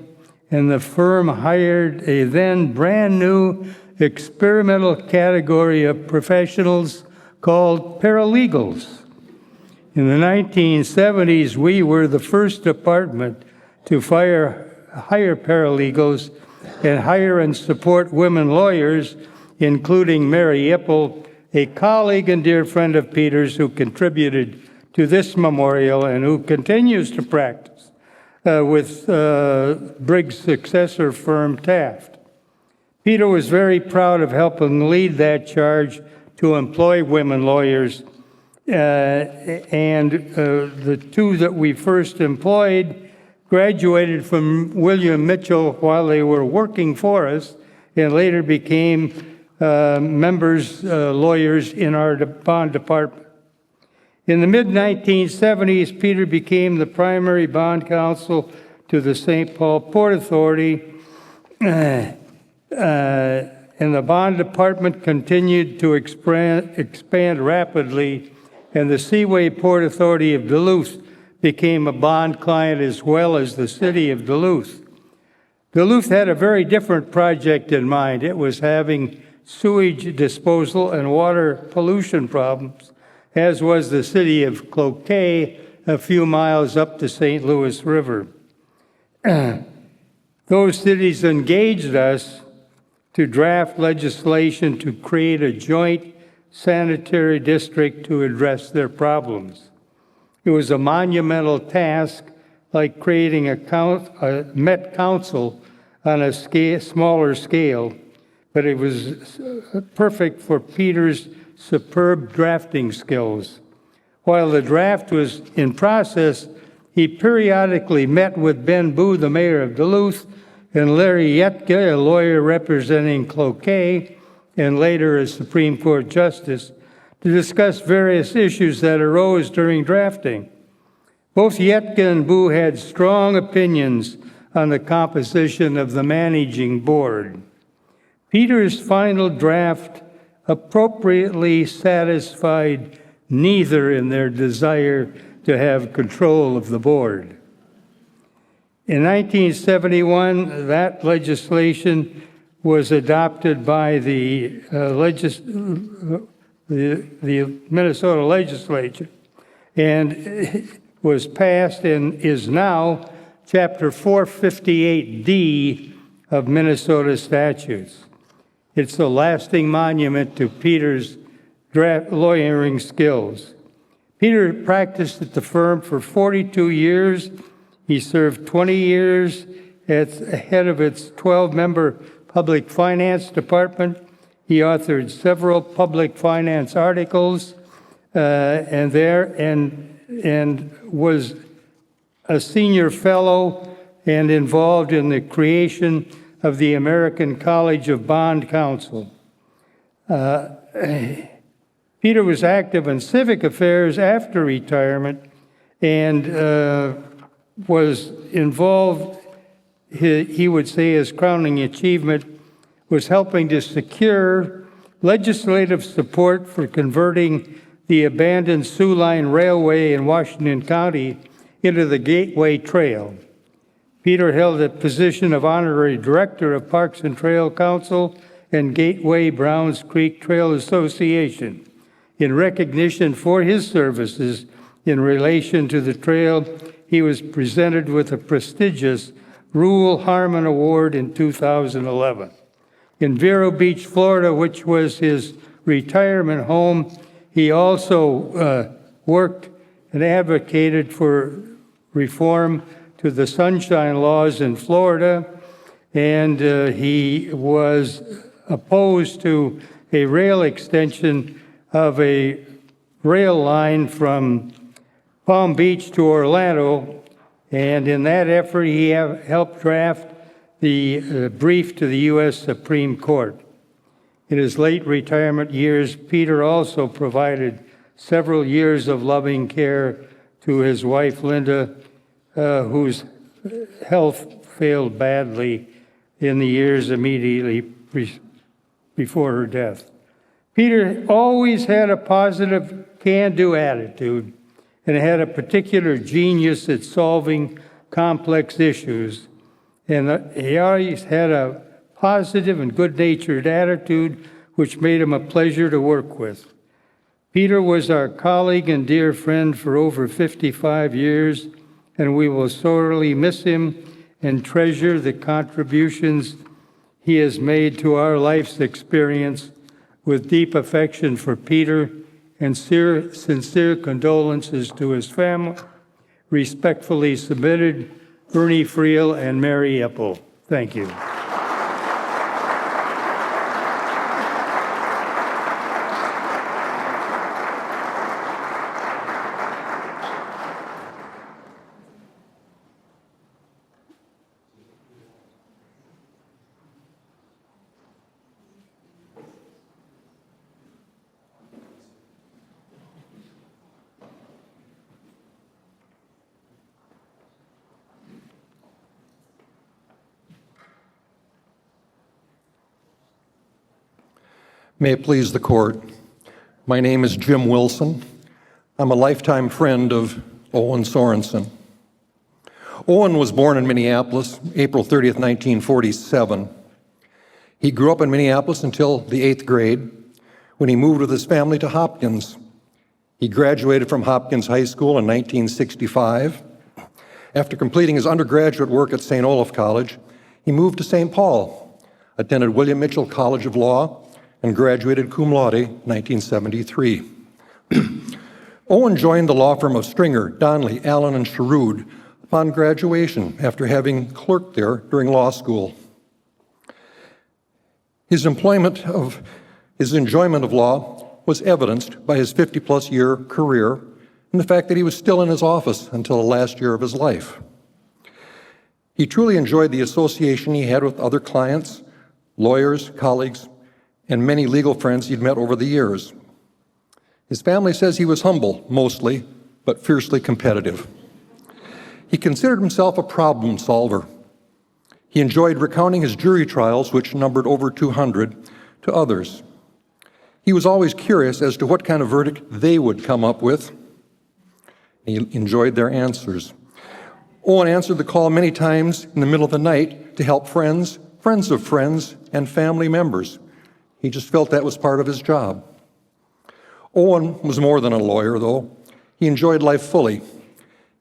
and the firm hired a then brand new experimental category of professionals called paralegals. In the 1970s, we were the first department to hire paralegals and hire and support women lawyers, including Mary Ipple, a colleague and dear friend of Peter's who contributed to this memorial and who continues to practice with Briggs' successor firm, Taft. Peter was very proud of helping lead that charge to employ women lawyers, and the two that we first employed graduated from William Mitchell while they were working for us and later became lawyers in our bond department. In the mid-1970s, Peter became the primary bond counsel to the St. Paul Port Authority, and the bond department continued to expand rapidly, and the Seaway Port Authority of Duluth became a bond client as well as the city of Duluth. Duluth had a very different project in mind. It was having sewage disposal and water pollution problems, as was the city of Cloquet, a few miles up the St. Louis River. Those cities engaged us to draft legislation to create a joint sanitary district to address their problems. It was a monumental task, like creating a Met Council on a smaller scale, but it was perfect for Peter's superb drafting skills. While the draft was in process, he periodically met with Ben Boo, the mayor of Duluth, and Larry Yetke, a lawyer representing Cloquet, and later a Supreme Court justice, to discuss various issues that arose during drafting. Both Yetke and Boo had strong opinions on the composition of the managing board. Peter's final draft appropriately satisfied neither in their desire to have control of the board. In 1971, that legislation was adopted by the Minnesota legislature and was passed and is now Chapter 458D of Minnesota statutes. It's a lasting monument to Peter's lawyering skills. Peter practiced at the firm for 42 years. He served 20 years as head of its 12-member public finance department. He authored several public finance articles and was a senior fellow and involved in the creation of the American College of Bond Counsel. Peter was active in civic affairs after retirement and was involved, he would say his crowning achievement was helping to secure legislative support for converting the abandoned Sioux Line Railway in Washington County into the Gateway Trail. Peter held the position of honorary director of Parks and Trail Council and Gateway Browns Creek Trail Association. In recognition for his services in relation to the trail, he was presented with a prestigious Rule Harmon Award in 2011. In Vero Beach, Florida, which was his retirement home, he also worked and advocated for reform to the sunshine laws in Florida, and he was opposed to a rail extension of a rail line from Palm Beach to Orlando, and in that effort, he helped draft the brief to the U.S. Supreme Court. In his late retirement years, Peter also provided several years of loving care to his wife, Linda, whose health failed badly in the years immediately before her death. Peter always had a positive can-do attitude and had a particular genius at solving complex issues. And he always had a positive and good-natured attitude, which made him a pleasure to work with. Peter was our colleague and dear friend for over 55 years, and we will sorely miss him and treasure the contributions he has made to our life's experience. With deep affection for Peter and sincere condolences to his family, respectfully submitted, Bernie Friel and Mary Epple. Thank you. May it please the court. My name is Jim Wilson. I'm a lifetime friend of Owen Sorensen. Owen was born in Minneapolis, April 30th, 1947. He grew up in Minneapolis until the 8th grade, when he moved with his family to Hopkins. He graduated from Hopkins High School in 1965. After completing his undergraduate work at St. Olaf College, he moved to St. Paul, attended William Mitchell College of Law, and graduated cum laude in 1973. Owen joined the law firm of Stringer, Donnelly, Allen, and Sherwood upon graduation after having clerked there during law school. His enjoyment of law was evidenced by his 50-plus year career and the fact that he was still in his office until the last year of his life. He truly enjoyed the association he had with other clients, lawyers, colleagues, and many legal friends he'd met over the years. His family says he was humble, mostly, but fiercely competitive. He considered himself a problem solver. He enjoyed recounting his jury trials, which numbered over 200, to others. He was always curious as to what kind of verdict they would come up with. He enjoyed their answers. Owen answered the call many times in the middle of the night to help friends, friends of friends, and family members. He just felt that was part of his job. Owen was more than a lawyer, though. He enjoyed life fully.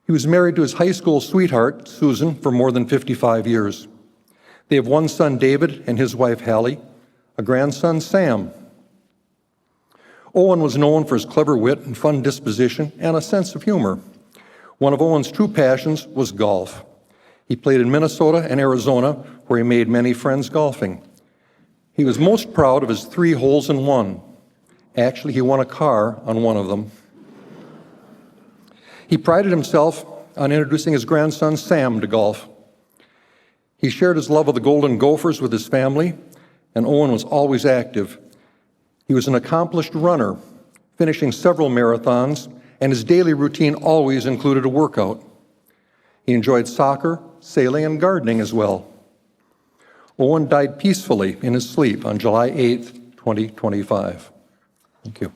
He was married to his high school sweetheart, Susan, for more than 55 years. They have one son, David, and his wife, Hallie, a grandson, Sam. Owen was known for his clever wit and fun disposition and a sense of humor. One of Owen's true passions was golf. He played in Minnesota and Arizona, where he made many friends golfing. He was most proud of his 3 holes in one. Actually, he won a car on one of them. He prided himself on introducing his grandson, Sam, to golf. He shared his love of the Golden Gophers with his family, and Owen was always active. He was an accomplished runner, finishing several marathons, and his daily routine always included a workout. He enjoyed soccer, sailing, and gardening as well. Owen died peacefully in his sleep on July 8th, 2025. Thank you.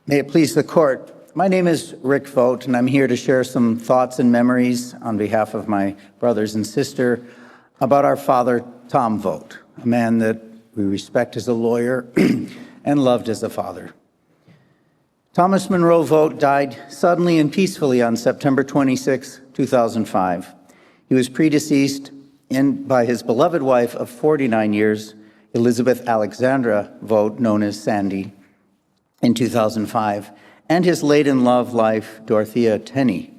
May it please the court. My name is Rick Vogt, and I'm here to share some thoughts and memories on behalf of my brothers and sister about our father, Tom Vogt, a man that we respect as a lawyer and loved as a father. Thomas Monroe Vogt died suddenly and peacefully on September 26, 2005. He was predeceased and by his beloved wife of 49 years, Elizabeth Alexandra Vogt, known as Sandy, in 2005, and his late-in-love wife, Dorothea Tenney.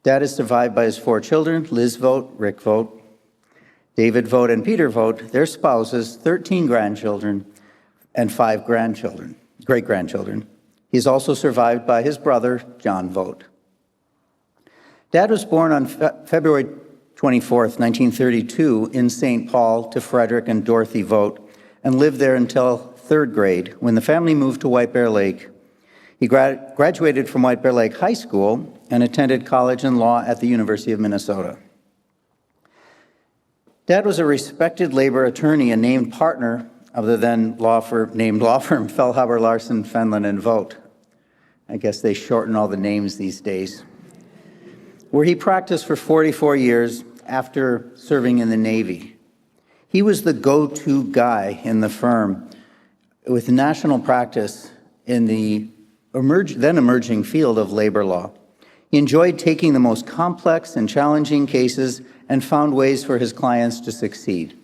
Dad is survived by his 4 children, Liz Vogt, Rick Vogt, David Vogt, and Peter Vogt, their spouses, 13 grandchildren, and 5 great-grandchildren. He is also survived by his brother, John Vogt. Dad was born on February 24th, 1932, in St. Paul to Frederick and Dorothy Vogt, and lived there until 3rd grade, when the family moved to White Bear Lake. He graduated from White Bear Lake High School and attended college and law at the University of Minnesota. Dad was a respected labor attorney and named partner of the then named law firm Fellhaber, Larson, Fenlon, and Vogt. I guess they shorten all the names these days. Where he practiced for 44 years after serving in the Navy. He was the go-to guy in the firm with national practice in the then emerging field of labor law. He enjoyed taking the most complex and challenging cases and found ways for his clients to succeed.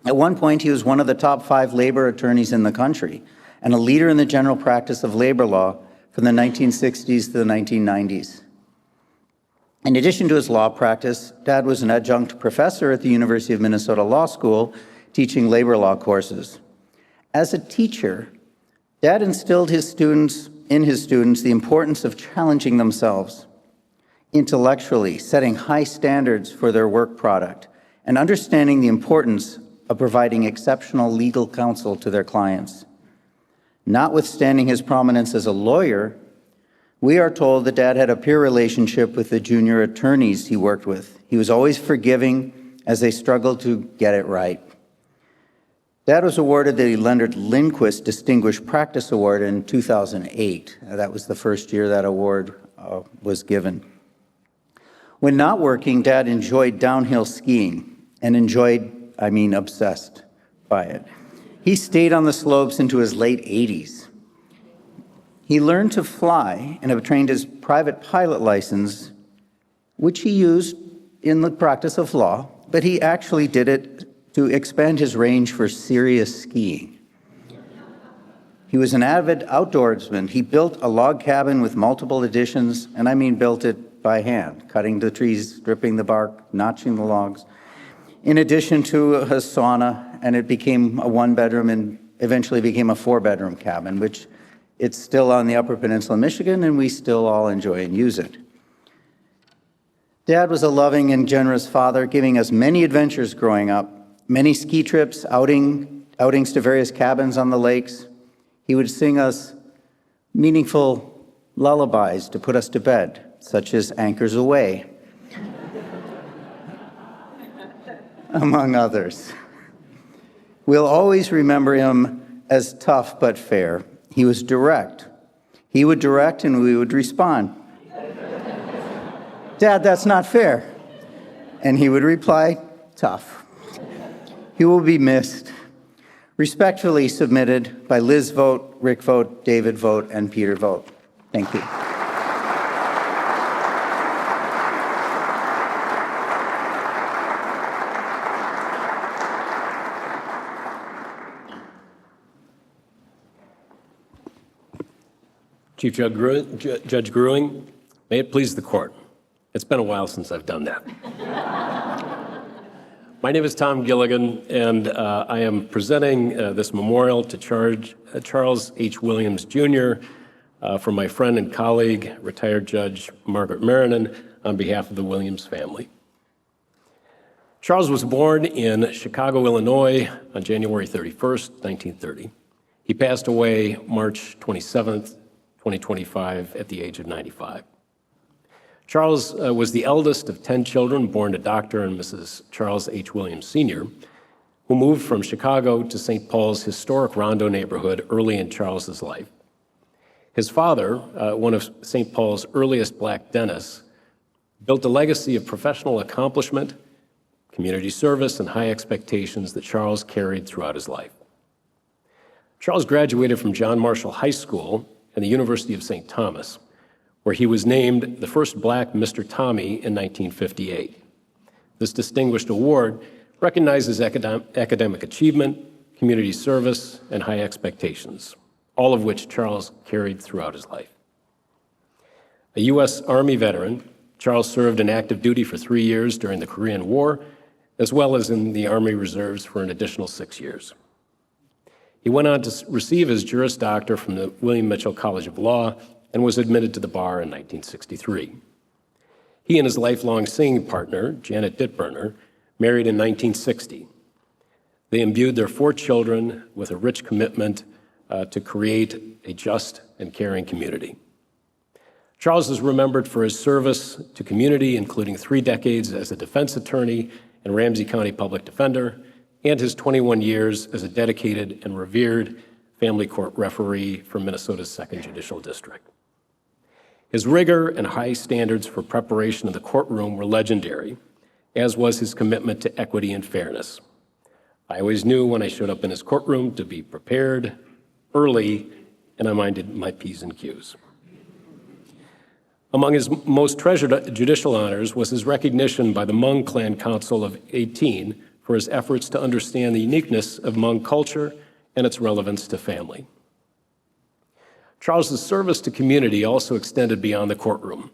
At one point, he was one of the top 5 labor attorneys in the country and a leader in the general practice of labor law from the 1960s to the 1990s. In addition to his law practice, Dad was an adjunct professor at the University of Minnesota Law School, teaching labor law courses. As a teacher, Dad instilled in his students the importance of challenging themselves intellectually, setting high standards for their work product, and understanding the importance of providing exceptional legal counsel to their clients. Notwithstanding his prominence as a lawyer, we are told that Dad had a peer relationship with the junior attorneys he worked with. He was always forgiving as they struggled to get it right. Dad was awarded the Leonard Lindquist Distinguished Practice Award in 2008. That was the first year that award was given. When not working, Dad enjoyed downhill skiing and obsessed by it. He stayed on the slopes into his late 80s. He learned to fly and obtained his private pilot license, which he used in the practice of law, but he actually did it to expand his range for serious skiing. He was an avid outdoorsman. He built a log cabin with multiple additions, and built it by hand, cutting the trees, stripping the bark, notching the logs, in addition to a sauna, and it became a 1-bedroom and eventually became a 4-bedroom cabin, which it's still on the Upper Peninsula of Michigan, and we still all enjoy and use it. Dad was a loving and generous father, giving us many adventures growing up, many ski trips, outings to various cabins on the lakes. He would sing us meaningful lullabies to put us to bed, such as Anchors Away, among others. We'll always remember him as tough but fair. He was direct. He would direct and we would respond. Dad, that's not fair. And he would reply, tough. He will be missed. Respectfully submitted by Liz Vogt, Rick Vogt, David Vogt, and Peter Vogt. Thank you. Chief Judge Gruing, may it please the court. It's been a while since I've done that. My name is Tom Gilligan, and I am presenting this memorial to Charles H. Williams, Jr. From my friend and colleague, retired Judge Margaret Marinan, on behalf of the Williams family. Charles was born in Chicago, Illinois on January 31st, 1930. He passed away March 27th, 2025, at the age of 95. Charles was the eldest of 10 children born to Dr. and Mrs. Charles H. Williams, Sr., who moved from Chicago to St. Paul's historic Rondo neighborhood early in Charles's life. His father, one of St. Paul's earliest black dentists, built a legacy of professional accomplishment, community service, and high expectations that Charles carried throughout his life. Charles graduated from John Marshall High School and the University of St. Thomas, where he was named the first black Mr. Tommy in 1958. This distinguished award recognizes academic achievement, community service, and high expectations, all of which Charles carried throughout his life. A U.S. Army veteran, Charles served in active duty for 3 years during the Korean War, as well as in the Army Reserves for an additional 6 years. He went on to receive his Juris Doctor from the William Mitchell College of Law and was admitted to the bar in 1963. He and his lifelong singing partner, Janet Dittberner, married in 1960. They imbued their 4 children with a rich commitment to create a just and caring community. Charles is remembered for his service to community, including 3 decades as a defense attorney and Ramsey County Public Defender, and his 21 years as a dedicated and revered family court referee for Minnesota's 2nd Judicial District. His rigor and high standards for preparation of the courtroom were legendary, as was his commitment to equity and fairness. I always knew when I showed up in his courtroom to be prepared, early, and I minded my P's and Q's. Among his most treasured judicial honors was his recognition by the Hmong Clan Council of 18 for his efforts to understand the uniqueness of Hmong culture and its relevance to family. Charles's service to community also extended beyond the courtroom.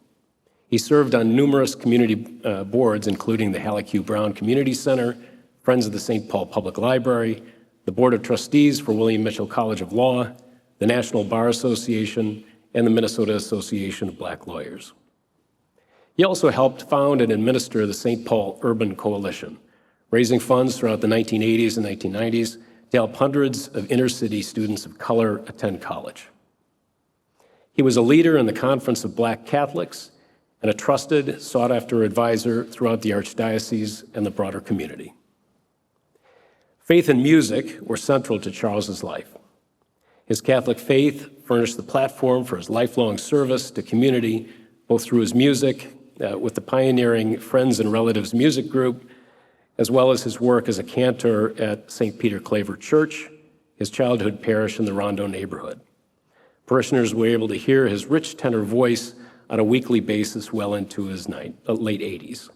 He served on numerous community boards, including the Halleck Hugh Brown Community Center, Friends of the St. Paul Public Library, the Board of Trustees for William Mitchell College of Law, the National Bar Association, and the Minnesota Association of Black Lawyers. He also helped found and administer the St. Paul Urban Coalition, raising funds throughout the 1980s and 1990s to help hundreds of inner-city students of color attend college. He was a leader in the Conference of Black Catholics and a trusted, sought-after advisor throughout the Archdiocese and the broader community. Faith and music were central to Charles's life. His Catholic faith furnished the platform for his lifelong service to community, both through his music with the pioneering Friends and Relatives music group, as well as his work as a cantor at St. Peter Claver Church, his childhood parish in the Rondo neighborhood. Parishioners were able to hear his rich tenor voice on a weekly basis well into his late 80s.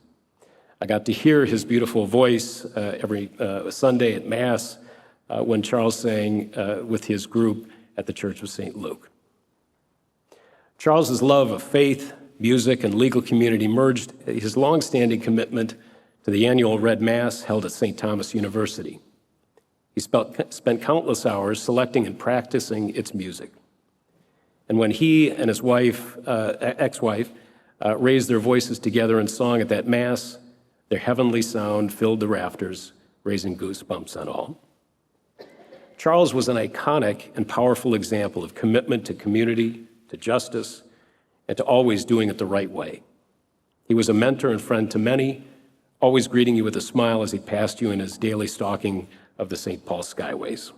I got to hear his beautiful voice every Sunday at Mass when Charles sang with his group at the Church of St. Luke. Charles's love of faith, music, and legal community merged his longstanding commitment to the annual Red Mass held at St. Thomas University. He spent countless hours selecting and practicing its music. And when he and his ex-wife, raised their voices together in song at that Mass, their heavenly sound filled the rafters, raising goosebumps on all. Charles was an iconic and powerful example of commitment to community, to justice, and to always doing it the right way. He was a mentor and friend to many, always greeting you with a smile as he passed you in his daily stalking of the St. Paul Skyways.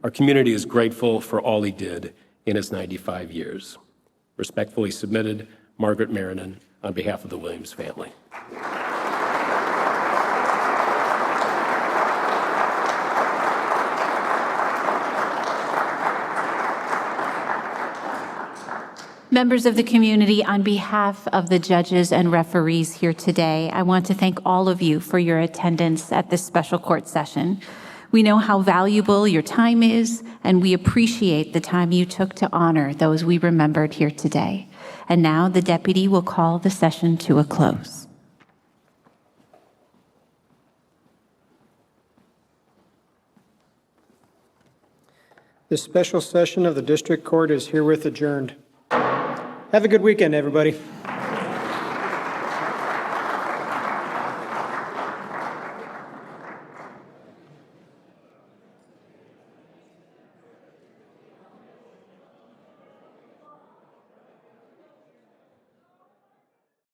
Our community is grateful for all he did in his 95 years. Respectfully submitted, Margaret Marinan, on behalf of the Williams family. Members of the community, on behalf of the judges and referees here today, I want to thank all of you for your attendance at this special court session. We know how valuable your time is, and we appreciate the time you took to honor those we remembered here today. And now the deputy will call the session to a close. This special session of the district court is herewith adjourned. Have a good weekend, everybody.